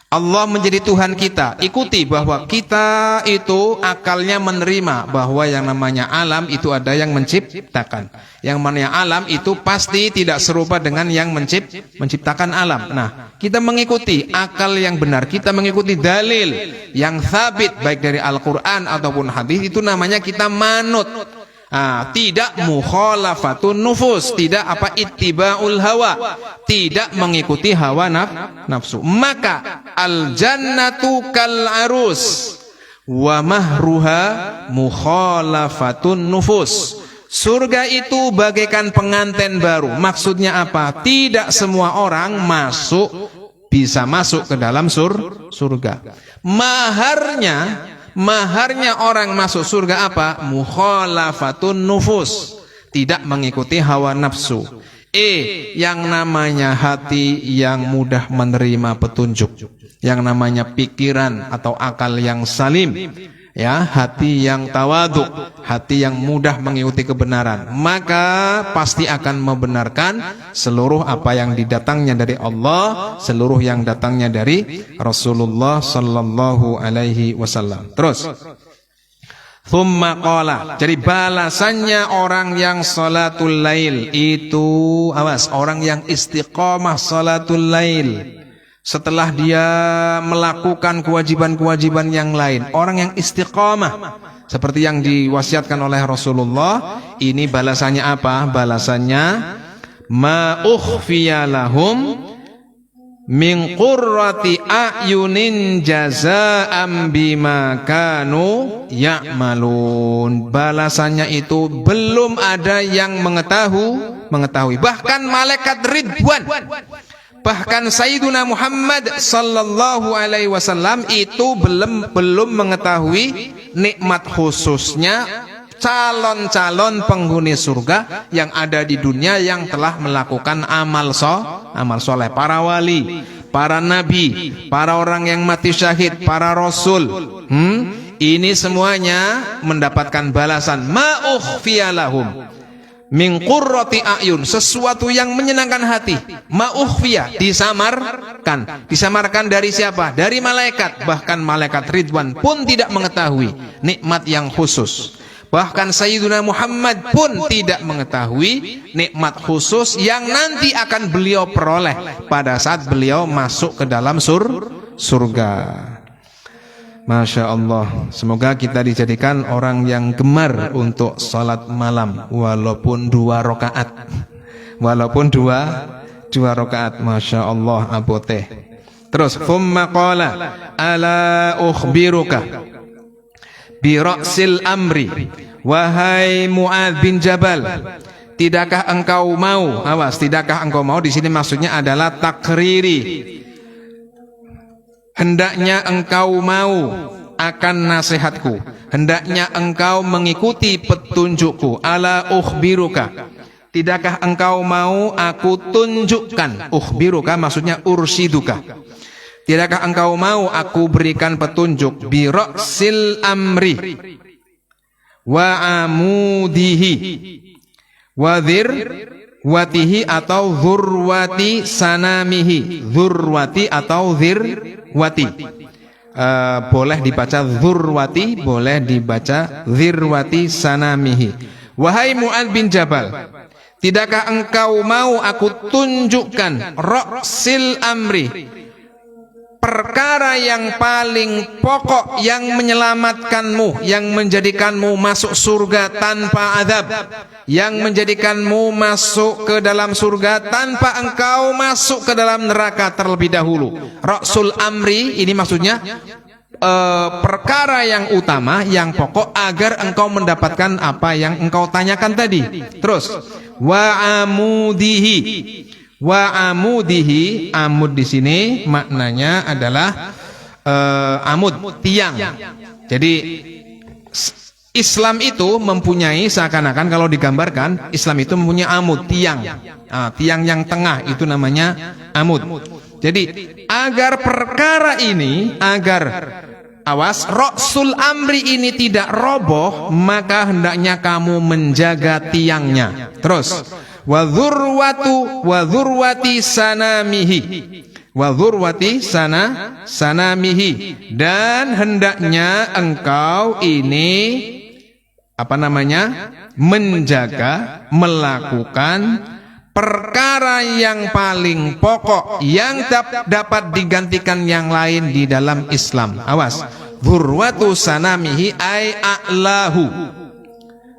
Allah menjadi Tuhan kita, ikuti bahwa kita itu akalnya menerima bahwa yang namanya alam itu ada yang menciptakan. Yang namanya alam itu pasti tidak serupa dengan yang menciptakan alam. Nah, kita mengikuti akal yang benar, kita mengikuti dalil yang sabit baik dari Al-Quran ataupun hadis, itu namanya kita manut. Tidak mukhalafatun nufus, tidak ittiba'ul hawa, tidak mengikuti hawa nafsu. Maka al jannatu kal arus wa mahruha mukhalafatun nufus. Surga itu bagaikan pengantin baru. Maksudnya apa? Tidak semua orang bisa masuk ke dalam surga. Maharnya orang masuk surga apa? Mukhalafatun nufus, tidak mengikuti hawa nafsu. Yang namanya hati yang mudah menerima petunjuk, yang namanya pikiran atau akal yang salim, hati yang tawadhu, hati yang mudah mengikuti kebenaran, maka pasti akan membenarkan seluruh apa yang didatangnya dari Allah, seluruh yang datangnya dari Rasulullah sallallahu alaihi wasallam. Terus thumma qala, jadi balasannya orang yang salatul lail itu, awas, orang yang istiqamah salatul lail setelah dia melakukan kewajiban-kewajiban yang lain, orang yang istiqamah seperti yang diwasiatkan oleh Rasulullah, ini balasannya apa? Balasannya ma ukhfiya lahum min qurrati a'yunin jazaa'an bima kanu ya'malun. Balasannya itu belum ada yang mengetahui. Bahkan malaikat Ridwan, bahkan Sayyiduna Muhammad sallallahu alaihi wasallam itu belum mengetahui nikmat khususnya calon-calon penghuni surga yang ada di dunia yang telah melakukan amal soleh, para wali, para nabi, para orang yang mati syahid, para rasul. Ini semuanya mendapatkan balasan ma ukhfiya lahum min qurrati a'yun, sesuatu yang menyenangkan hati. Ma ukhfiya, disamarkan dari siapa? Dari malaikat. Bahkan malaikat Ridwan pun tidak mengetahui nikmat yang khusus. Bahkan Sayyiduna Muhammad pun tidak mengetahui nikmat khusus yang nanti akan beliau peroleh pada saat beliau masuk ke dalam surga. Masya Allah. Semoga kita dijadikan orang yang gemar untuk salat malam, walaupun 2 rakaat. Walaupun dua rakaat. Masya Allah, abote. Terus thumma qala ala ukhbiruka bi ra'sil amri, wahai Mu'adz bin Jabal, tidakkah engkau mau, awas, tidakkah engkau mau di sini maksudnya adalah takriri, hendaknya engkau mau akan nasihatku, hendaknya engkau mengikuti petunjukku. Ala ukhbiruka, Tidakkah engkau mau aku tunjukkan? Ukhbiruka maksudnya ursiduka. Tidakkah engkau mau aku berikan petunjuk? Bi ra'sil amri wa amudihi wa dhirwatihi atau dhurwati sanamihi. Dhurwati atau dhirwati. Boleh dibaca dhurwati, boleh dibaca dhirwati sanamihi. Wahai Mu'adz bin Jabal, tidakkah engkau mau aku tunjukkan ra'sil amri, perkara yang paling pokok yang menyelamatkanmu, yang menjadikanmu masuk surga tanpa azab, yang menjadikanmu masuk ke dalam surga tanpa engkau masuk ke dalam neraka terlebih dahulu. Ra'sul amri ini maksudnya perkara yang utama, yang pokok agar engkau mendapatkan apa yang engkau tanyakan tadi. Terus wa amudihi. Wa amudihi, amud di sini maknanya adalah amud, tiang. Jadi Islam itu mempunyai, seakan-akan kalau digambarkan Islam itu mempunyai amud, tiang. Tiang yang tengah itu namanya amud. Jadi agar perkara ini, agar awas ra'sul amri ini tidak roboh, maka hendaknya kamu menjaga tiangnya. Terus wa dhurwati sanamihi, wa dhurwati sanamihi, dan hendaknya engkau ini menjaga, melakukan perkara yang paling pokok yang dapat digantikan yang lain di dalam Islam. Awas, dhurwatu sanamihi ay a'lahu.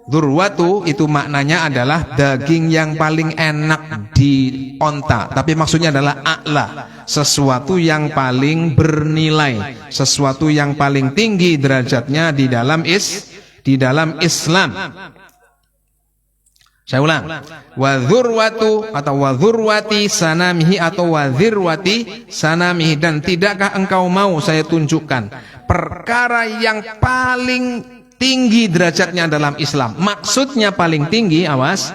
Dhurwatu itu maknanya adalah daging yang paling enak di onta, tapi maksudnya adalah a'la, sesuatu yang paling bernilai, sesuatu yang paling tinggi derajatnya di dalam Islam. Saya ulang, wa dhurwatu atau wa dhurwati sanamihi atau wa dhirwati sanamihi, dan tidakkah engkau mau saya tunjukkan perkara yang paling tinggi derajatnya dalam Islam. Maksudnya paling tinggi, awas,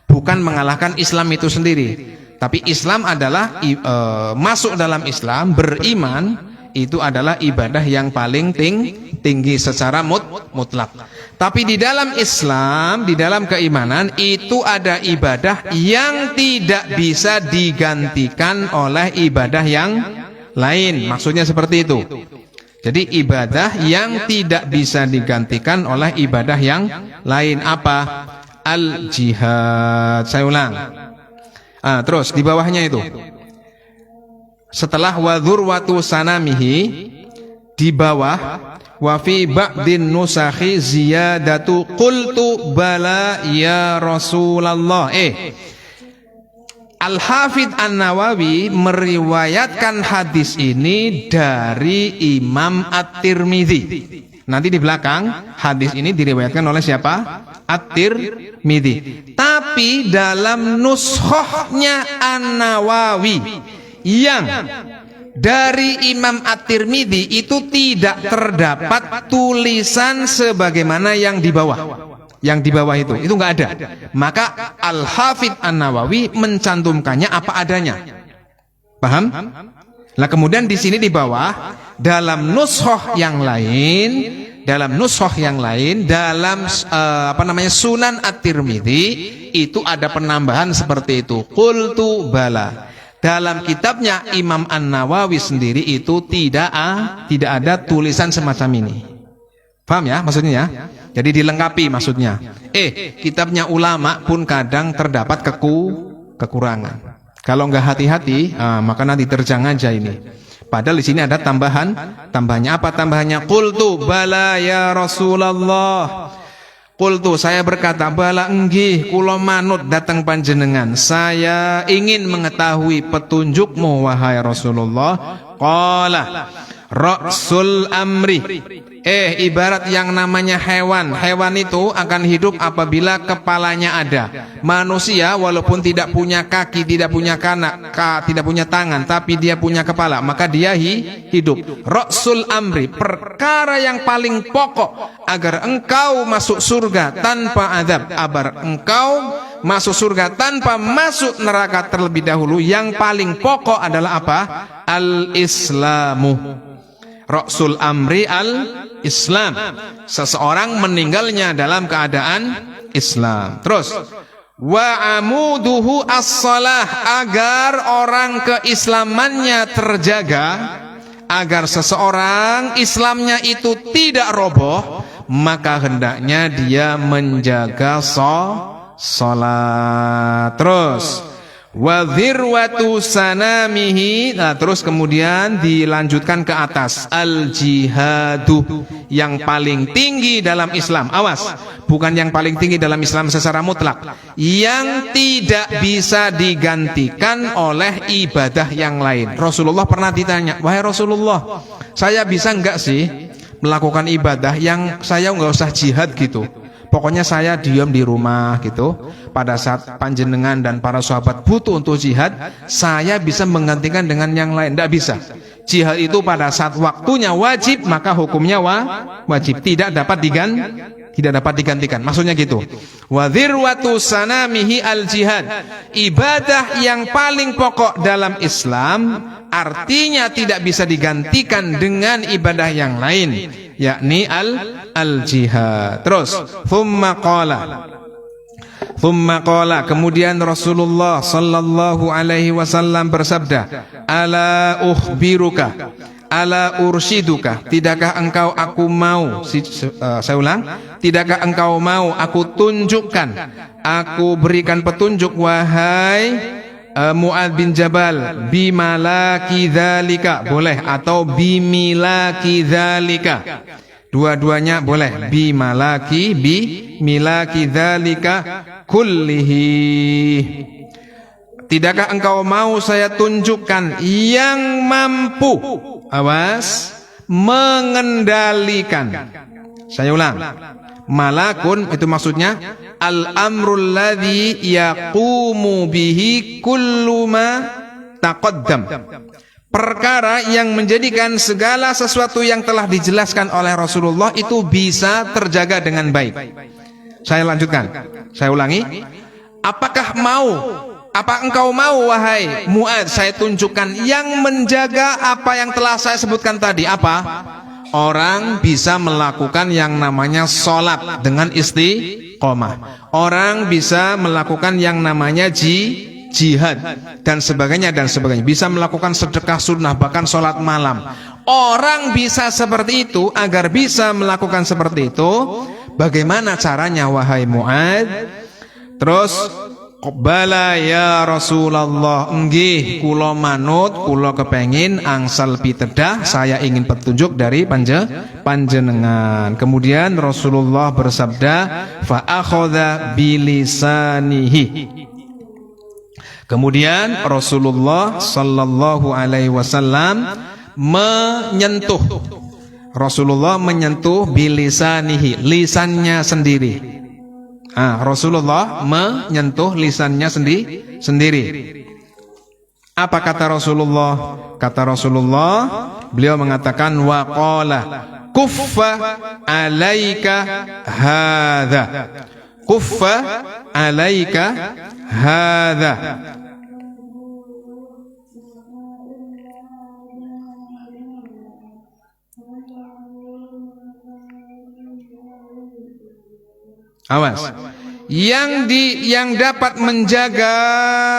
bukan mengalahkan Islam itu sendiri, tapi Islam adalah masuk dalam Islam, beriman itu adalah ibadah yang paling tinggi secara mutlak. Tapi di dalam Islam, di dalam keimanan itu ada ibadah yang tidak bisa digantikan oleh ibadah yang lain. Maksudnya seperti itu. Jadi ibadah yang tidak bisa digantikan oleh ibadah yang lain. Apa? Al-jihad. Saya ulang. Terus di bawahnya itu, setelah wa dhurwatu sanamihi, di bawah wa fi ba'din nusakhi ziyadatu qultu bala ya Rasulullah. Al-Hafidz An-Nawawi meriwayatkan hadis ini dari Imam At-Tirmidzi. Nanti di belakang hadis ini diriwayatkan oleh siapa? At-Tirmidzi. Tapi dalam nuskhahnya An-Nawawi yang dari Imam At-Tirmidzi itu tidak terdapat tulisan sebagaimana yang di bawah. Yang di bawah itu nggak ada. Maka Al-Hafidz An-Nawawi mencantumkannya apa adanya. Paham? Nah, kemudian di sini di bawah dalam nuskhah yang lain, dalam Sunan At-Tirmidzi itu ada penambahan seperti itu. Qultu bala. Dalam kitabnya Imam An-Nawawi sendiri itu tidak ada tulisan semacam ini. Paham ya maksudnya ya? Jadi dilengkapi maksudnya. Kitabnya ulama pun kadang terdapat kekurangan. Kalau nggak hati-hati, maka nanti terjang aja ini. Padahal di sini ada tambahannya. Apa tambahannya? Qultu bala ya Rasulullah. Qultu, saya berkata, bala enggih kula manut datang panjenengan. Saya ingin mengetahui petunjukmu wahai Rasulullah. Qala ra'sul amri. Ibarat yang namanya hewan. Hewan itu akan hidup apabila kepalanya ada. Manusia walaupun tidak punya kaki, tidak punya tidak punya tangan, tapi dia punya kepala, maka dia hidup. Ra'sul amri, perkara yang paling pokok agar engkau masuk surga tanpa azab, agar engkau masuk surga tanpa masuk neraka terlebih dahulu, yang paling pokok adalah apa? Al-Islamu. Ra'sul amri al-Islam. Seseorang meninggalnya dalam keadaan Islam. Terus wa amuduhu as-salah, agar orang keislamannya terjaga, agar seseorang Islamnya itu tidak roboh, maka hendaknya dia menjaga sholat. Terus wa dzirwatu sanamihi, nah terus kemudian dilanjutkan ke atas, al jihadu, yang paling tinggi dalam Islam. Awas, bukan yang paling tinggi dalam Islam secara mutlak, yang tidak bisa digantikan oleh ibadah yang lain. Rasulullah pernah ditanya, wahai Rasulullah, saya bisa enggak sih melakukan ibadah yang saya enggak usah jihad gitu, pokoknya saya diam di rumah gitu. Pada saat panjenengan dan para sahabat butuh untuk jihad, saya bisa menggantikan dengan yang lain. Tidak bisa. Jihad itu pada saat waktunya wajib, maka hukumnya wajib, tidak dapat digantikan. Maksudnya gitu. Wa dzirwatu sanamihi al jihad, ibadah yang paling pokok dalam Islam, artinya tidak bisa digantikan dengan ibadah yang lain, yakni al jihad. Terus thumma qala, kemudian Rasulullah sallallahu alaihi wasallam bersabda, ala ukhbiruka, ala ursyiduka, tidakkah engkau aku mau, saya ulang, tidakkah engkau mau aku tunjukkan, aku berikan petunjuk, wahai Mu'adz bin Jabal, bimalaki dzalika, boleh, atau bimilaki dzalika, dua-duanya boleh, bimilaki dzalika kullihi. Tidakkah engkau mau saya tunjukkan yang mampu, awas, mengendalikan. Saya ulang, malakun itu maksudnya al-amrul ladzi yaqumu bihi kullu ma taqaddam, perkara yang menjadikan segala sesuatu yang telah dijelaskan oleh Rasulullah itu bisa terjaga dengan baik. Saya lanjutkan, saya ulangi, apakah engkau mau wahai Mu'adz saya tunjukkan yang menjaga apa yang telah saya sebutkan tadi? Apa? Orang bisa melakukan yang namanya sholat dengan istiqomah, orang bisa melakukan yang namanya jihad dan sebagainya, bisa melakukan sedekah sunnah, bahkan sholat malam. Orang bisa seperti itu. Agar bisa melakukan seperti itu, bagaimana caranya wahai Mu'adz? Terus bala ya Rasulullah, nggih kula manut, kula kepengin angsal pitedah, saya ingin petunjuk dari panjenengan. Kemudian Rasulullah bersabda, fa akhadha bilisanihi, kemudian Rasulullah sallallahu alaihi wasallam menyentuh, Rasulullah menyentuh bilisanihi, lisannya sendiri. Rasulullah menyentuh lisannya sendiri. Apa kata Rasulullah? Kata Rasulullah, beliau mengatakan, wa qala kuffa alaika hadza, kuffa alaika hadza. Awas, yang dapat menjaga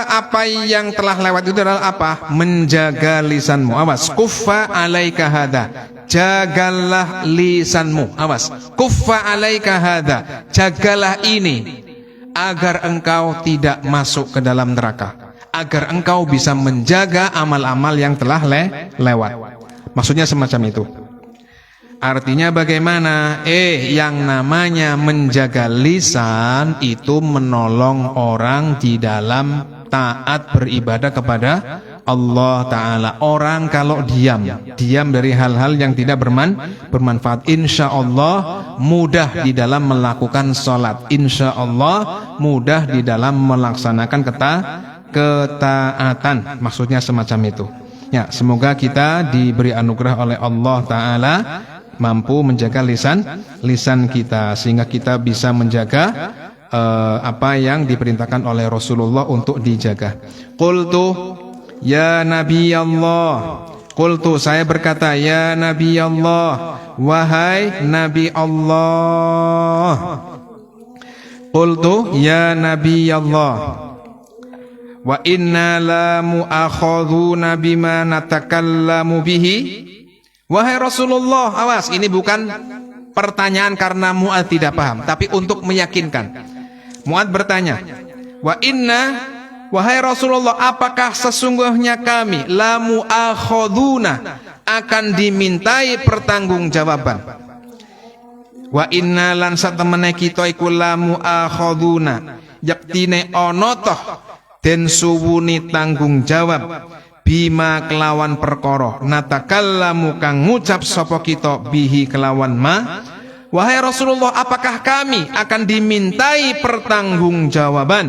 apa yang telah lewat itu adalah apa? Menjaga lisanmu. Awas, kuffa alaika hadza, jagalah lisanmu. Awas, kuffa alaika hadza, jagalah ini, agar engkau tidak masuk ke dalam neraka, agar engkau bisa menjaga amal-amal yang telah lewat. Maksudnya semacam itu. Artinya bagaimana? Yang namanya menjaga lisan itu menolong orang di dalam taat beribadah kepada Allah Ta'ala. Orang kalau diam dari hal-hal yang tidak bermanfaat, insya Allah mudah di dalam melakukan sholat, insya Allah mudah di dalam melaksanakan ketaatan. Maksudnya semacam itu. Ya, semoga kita diberi anugerah oleh Allah Ta'ala mampu menjaga lisan kita, sehingga kita bisa menjaga apa yang diperintahkan oleh Rasulullah untuk dijaga. Qultu ya Nabi Allah, qultu saya berkata ya Nabi Allah, wahai Nabi Allah. Qultu ya Nabi Allah, wa inna la mu'akhadhuna bima natakallamu bihi. Wahai Rasulullah, awas, ini bukan pertanyaan karena Mu'adz tidak paham, tapi untuk meyakinkan. Mu'adz bertanya, wa inna, wahai Rasulullah, apakah sesungguhnya kami la mu'akhadhuna akan dimintai pertanggungjawaban? Wa inna lan satemene kita iku la mu'akhadhuna yaktine ana toh den suwuni tanggung jawab bima kelawan perkara natakallamu kang ngucap sapa kita bihi kelawan ma. Wahai Rasulullah, apakah kami akan dimintai pertanggungjawaban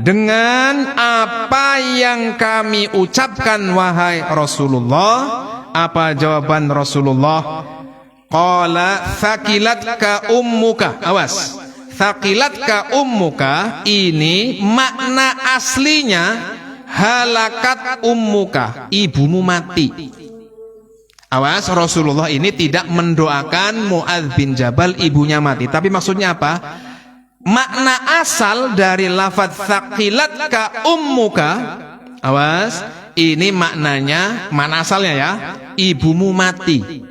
dengan apa yang kami ucapkan wahai Rasulullah? Apa jawaban Rasulullah? Qala thaqilatka ummuka. Awas, thaqilatka ummuka ini makna aslinya halakat ummuka, ibumu mati. Awas, Rasulullah ini tidak mendoakan Mu'adz bin Jabal ibunya mati, tapi maksudnya apa? Makna asal dari lafadz thaqilatka ummuka, awas, ini maknanya, makna asalnya ya, ibumu mati.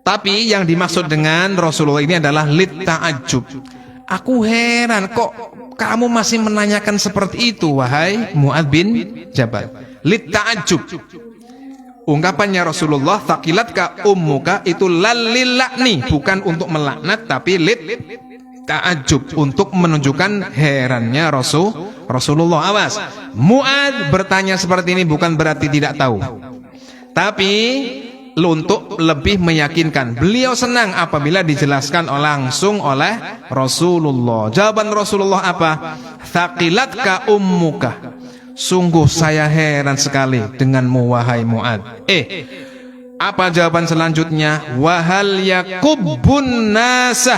Tapi yang dimaksud dengan Rasulullah ini adalah lit ta'ajjub. Aku heran kok kamu masih menanyakan seperti itu wahai Mu'adz bin Jabal. Lit ta'ajjub. Ungkapannya Rasulullah, thaqilatka ummuka itu lil lakni, bukan untuk melaknat tapi lit ta'ajjub, untuk menunjukkan herannya Rasulullah. Awas, Mu'adz bertanya seperti ini bukan berarti tidak tahu, tapi untuk lebih meyakinkan. Beliau senang apabila dijelaskan langsung oleh Rasulullah. Jawaban Rasulullah apa? Thaqilatka ummuka. Sungguh saya heran sekali denganmu wahai Mu'adz. Apa jawaban selanjutnya? Wahal yakubbun nasa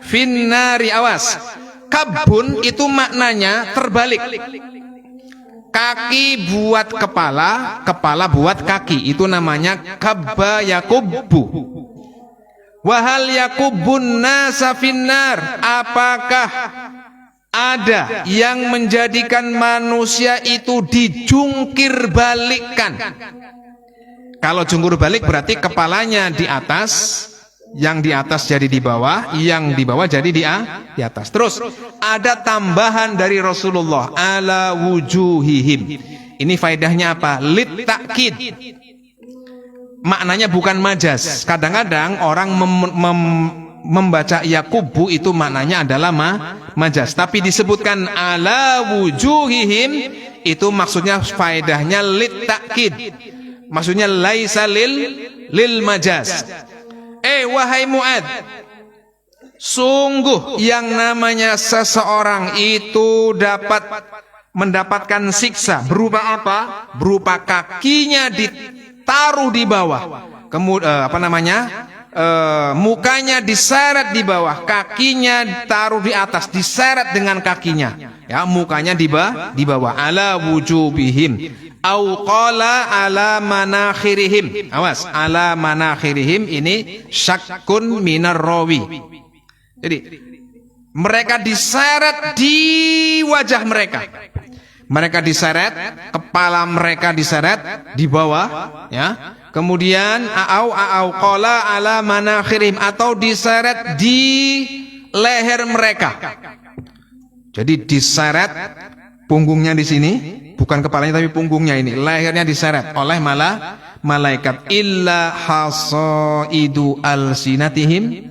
finnari. Awas, kabun itu maknanya terbalik. Kaki buat kepala, kepala buat kaki, itu namanya kabba yakubbu. Wahal yakubbun nasa finnar. Apakah ada yang menjadikan manusia itu dijungkir balikkan? Kalau jungkir balik berarti kepalanya di atas, yang di atas jadi di bawah, yang di bawah jadi di atas. Terus ada tambahan dari Rasulullah, ala wujuhihim. Ini faedahnya apa? Lit ta'kid. Maknanya bukan majaz. Kadang-kadang orang membaca yakubu itu maknanya adalah majaz, tapi disebutkan ala wujuhihim itu maksudnya faedahnya lit ta'kid. Maksudnya laisa lil majaz. Wahai Mu'adz, sungguh yang namanya seseorang itu dapat mendapatkan siksa berupa apa? Berupa kakinya ditaruh di bawah, kemudian mukanya diseret di bawah, kakinya taruh di atas, diseret dengan kakinya, ya, mukanya di bawah. Ala wujubihim au qala ala manakhirihim. Awas, ala manakhirihim ini syakkun minar rawi. Jadi mereka diseret di wajah mereka. Mereka diseret, kepala mereka diseret di bawah, ya. Kemudian au qala ala manakhirihim, atau diseret di leher mereka. Jadi diseret punggungnya di sini, bukan kepalanya tapi punggungnya ini, lehernya diseret oleh malaikat. Illa hasaidu alsinatihim.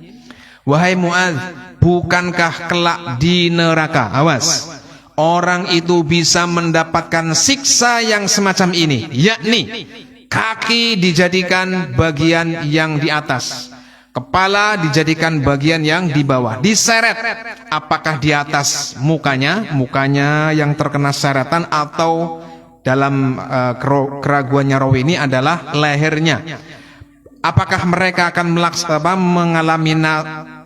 Wahai Mu'adz, bukankah kelak di neraka, awas, orang itu bisa mendapatkan siksa yang semacam ini, yakni kaki dijadikan bagian yang di atas, kepala dijadikan bagian yang di bawah, diseret. Apakah di atas mukanya yang terkena seretan, atau dalam keraguannya rawi ini adalah lehernya? Apakah mereka akan mengalami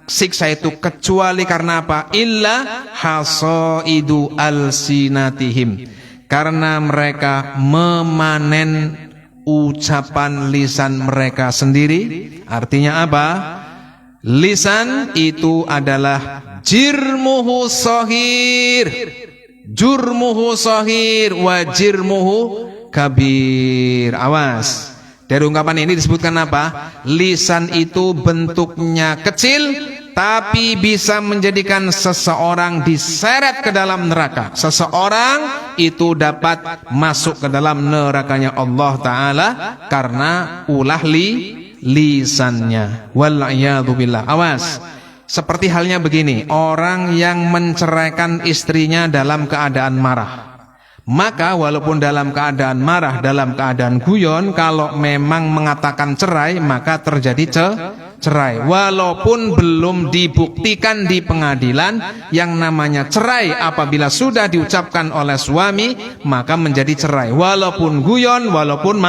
siksa itu kecuali karena apa? Illa hasaidu alsinatihim, karena mereka memanen ucapan lisan mereka sendiri. Artinya apa? Lisan itu adalah jirmuhu sohir, jurmuhu sohir, wa jirmuhu kabir. Awas, dari ungkapan ini disebutkan apa? Lisan itu bentuknya kecil, tapi bisa menjadikan seseorang diseret ke dalam neraka. Seseorang itu dapat masuk ke dalam nerakanya Allah Ta'ala karena ulah lisannya. Wal'iyadzubillah. Awas, seperti halnya begini, orang yang menceraikan istrinya dalam keadaan marah. Maka walaupun dalam keadaan marah, dalam keadaan guyon, kalau memang mengatakan cerai, maka terjadi cerai. Walaupun belum dibuktikan di pengadilan, yang namanya cerai apabila sudah diucapkan oleh suami, maka menjadi cerai. Walaupun guyon, walaupun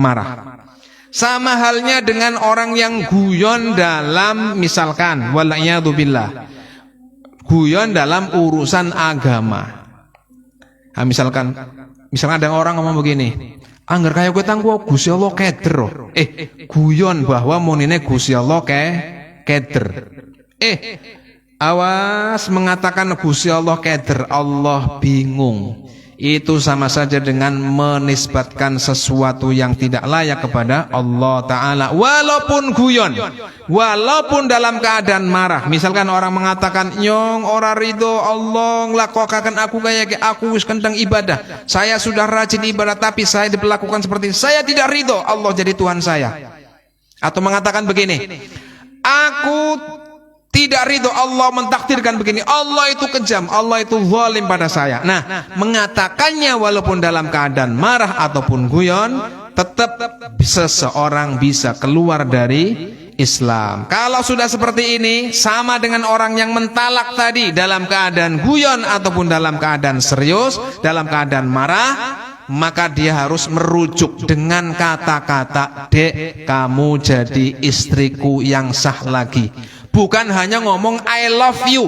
marah. Sama halnya dengan orang yang guyon dalam, misalkan wal'iyadzubillah, guyon dalam urusan agama. Nah, misalkan ada orang ngomong begini, anggar kaya kowe tangku Gusti Allah keder. Guyon bahwa monine Gusti Allah keder. Awas mengatakan Gusti Allah keder, Allah bingung. Itu sama saja dengan menisbatkan sesuatu yang tidak layak kepada Allah Ta'ala. Walaupun guyon, walaupun dalam keadaan marah. Misalkan orang mengatakan, nyong ora ridho Allah nglakokaken aku kayak aku wis kendang ibadah, saya sudah rajin ibadah tapi saya diperlakukan seperti ini, saya tidak ridho Allah jadi Tuhan saya. Atau mengatakan begini, aku tidak ridho Allah mentakdirkan begini, Allah itu kejam, Allah itu zalim pada saya. Nah, mengatakannya walaupun dalam keadaan marah ataupun guyon, tetap seseorang bisa keluar dari Islam. Kalau sudah seperti ini, sama dengan orang yang mentalak tadi, dalam keadaan guyon ataupun dalam keadaan serius, dalam keadaan marah, maka dia harus merujuk dengan kata-kata, dek kamu jadi istriku yang sah lagi. Bukan hanya ngomong I love you.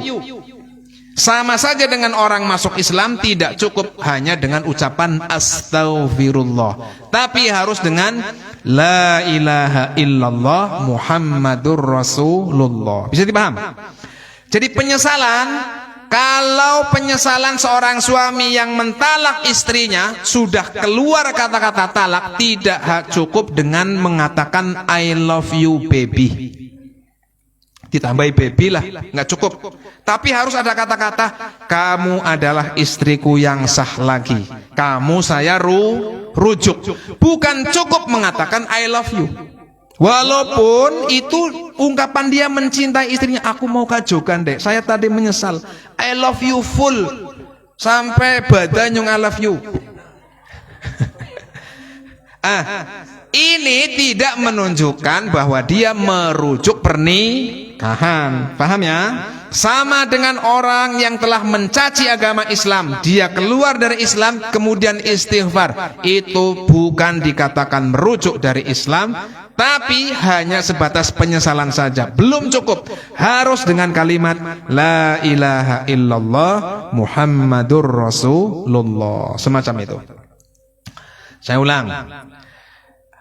Sama saja dengan orang masuk Islam, tidak cukup hanya dengan ucapan astaghfirullah, tapi harus dengan la ilaha illallah Muhammadur Rasulullah. Bisa dipaham? Jadi penyesalan, kalau penyesalan seorang suami yang mentalak istrinya sudah keluar kata-kata talak, tidak cukup dengan mengatakan I love you baby. Ditambahi baby lah, nggak cukup. Tapi harus ada kata-kata, kamu adalah istriku yang sah lagi, kamu saya rujuk. Bukan cukup mengatakan I love you. Walaupun itu ungkapan dia mencintai istrinya, aku mau kajokan dek, saya tadi menyesal, I love you full, sampai badan yang I love you. Ini tidak menunjukkan bahwa dia merujuk pernikahan. Paham ya? Sama dengan orang yang telah mencaci agama Islam, dia keluar dari Islam kemudian istighfar, itu bukan dikatakan merujuk dari Islam, tapi hanya sebatas penyesalan saja. Belum cukup, harus dengan kalimat la ilaha illallah Muhammadur Rasulullah, semacam itu. Saya ulang,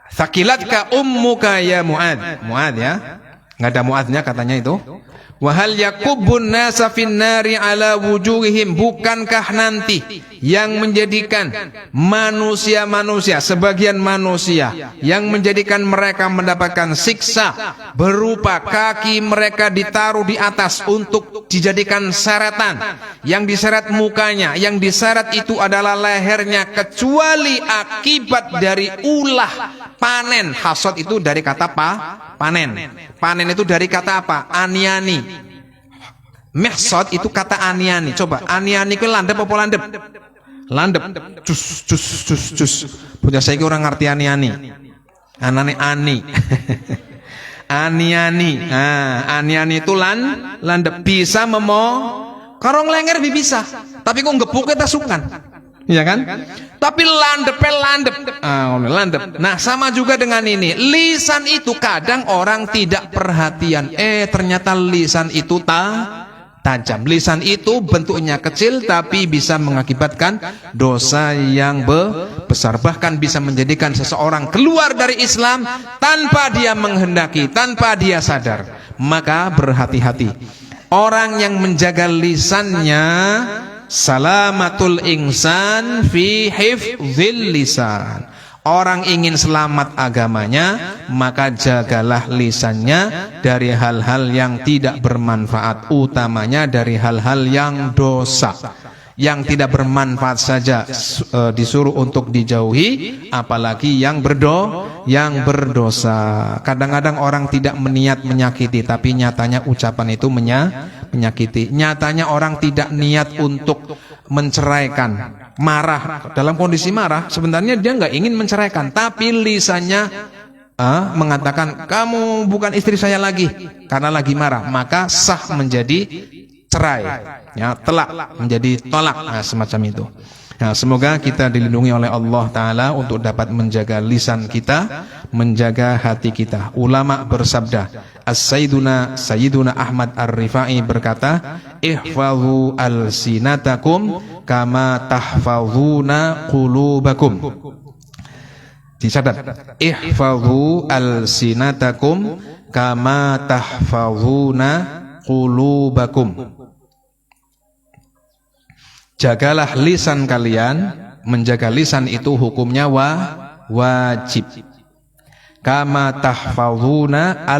sakilatka ummuka ya Mu'ad. Mu'ad ya, nggak ada Mu'adnya katanya itu. Wahal yakubun nasa finnari ala wujuhihim, bukankah nanti yang menjadikan manusia-manusia, sebagian manusia yang menjadikan mereka mendapatkan siksa berupa kaki mereka ditaruh di atas untuk dijadikan seretan, yang diseret mukanya, yang diseret itu adalah lehernya, kecuali akibat dari ulah panen. Hasad itu dari kata panen. Panen itu dari kata apa? Aniani. Mehsod itu kata aniani. Coba, aniani itu landep apa landep? Landep. Cus. Punya saya ki orang ngerti aniani. Anane ani. Aniani. Nah, aniani itu landep, bisa karong lenger bisa. Tapi kok ngebuk kita sungkan. ya kan? Tapi landep. Nah, sama juga dengan ini. Lisan itu kadang orang tidak perhatian. Ternyata lisan itu tajam. Lisan itu bentuknya kecil tapi bisa mengakibatkan dosa yang besar. Bahkan bisa menjadikan seseorang keluar dari Islam tanpa dia menghendaki, tanpa dia sadar. Maka berhati-hati. Orang yang menjaga lisannya, salamatul insan fi hifdzil lisan. Orang ingin selamat agamanya, maka jagalah lisannya dari hal-hal yang tidak bermanfaat, utamanya dari hal-hal yang dosa. Yang tidak bermanfaat saja disuruh untuk dijauhi, apalagi yang berdosa. Kadang-kadang orang tidak meniat menyakiti, tapi nyatanya ucapan itu menyakiti. Nyatanya orang tidak niat untuk menceraikan, marah, dalam kondisi marah sebenarnya dia nggak ingin menceraikan, tapi lisannya mengatakan kamu bukan istri saya lagi karena lagi marah, maka sah menjadi cerai, ya, telak, menjadi tolak, nah, semacam itu. Nah, semoga kita dilindungi oleh Allah Ta'ala untuk dapat menjaga lisan kita, menjaga hati kita. Ulama bersabda, Sayyiduna Ahmad Ar-Rifai berkata, ihfazu al-sinatakum kama tahfazuna qulubakum. Dicatat, ihfazu al-sinatakum kama tahfazuna qulubakum. Jagalah lisan kalian. Menjaga lisan itu hukumnya wajib. Kama tahfazuna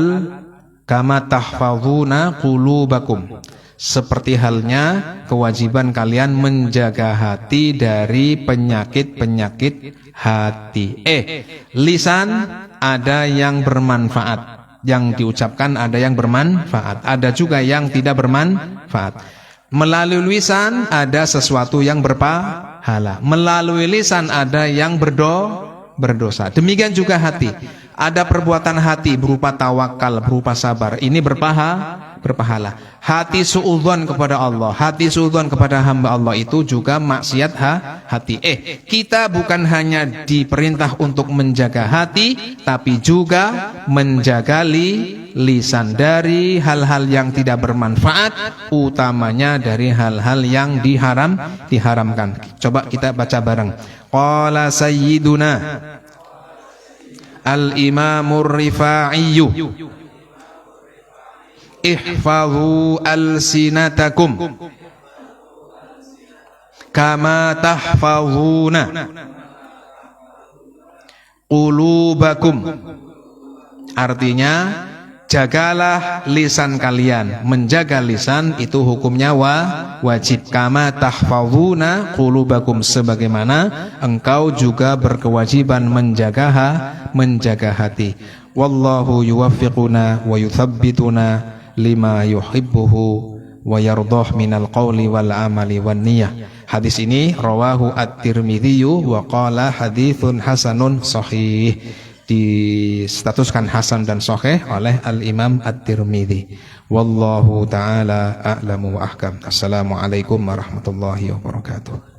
qulubakum. Seperti halnya kewajiban kalian menjaga hati dari penyakit-penyakit hati. Lisan ada yang bermanfaat, yang diucapkan ada yang bermanfaat, ada juga yang tidak bermanfaat. Melalui lisan ada sesuatu yang berpahala, melalui lisan ada yang berdosa. Demikian juga hati. Ada perbuatan hati berupa tawakal, berupa sabar, ini berpahala. Hati suudzon kepada Allah, hati suudzon kepada hamba Allah itu juga maksiat hati. Kita bukan hanya diperintah untuk menjaga hati, tapi juga menjaga lisan dari hal-hal yang tidak bermanfaat, utamanya dari hal-hal yang diharamkan. Coba kita baca bareng. Qala sayyiduna al-imamur rifa'iyyu, ihfazu al-sinatakum kama tahfazuna qulubakum. Artinya, jagalah lisan kalian. Menjaga lisan itu hukumnya wajib. Kama tahfazuna qulubakum, sebagaimana engkau juga berkewajiban menjaga hati. Wallahu yuwaffiquna wa yuthabbituna lima yuhibbuhu wa yardah minal qawli wal amali wan niyah. Hadis ini rawahu at-Tirmidzi wa qala haditsun hasanun sahih. Distatuskan hasan dan sahih oleh Al-Imam At-Tirmidzi. Wallahu ta'ala a'lamu wa ahkam. Assalamualaikum warahmatullahi wabarakatuh.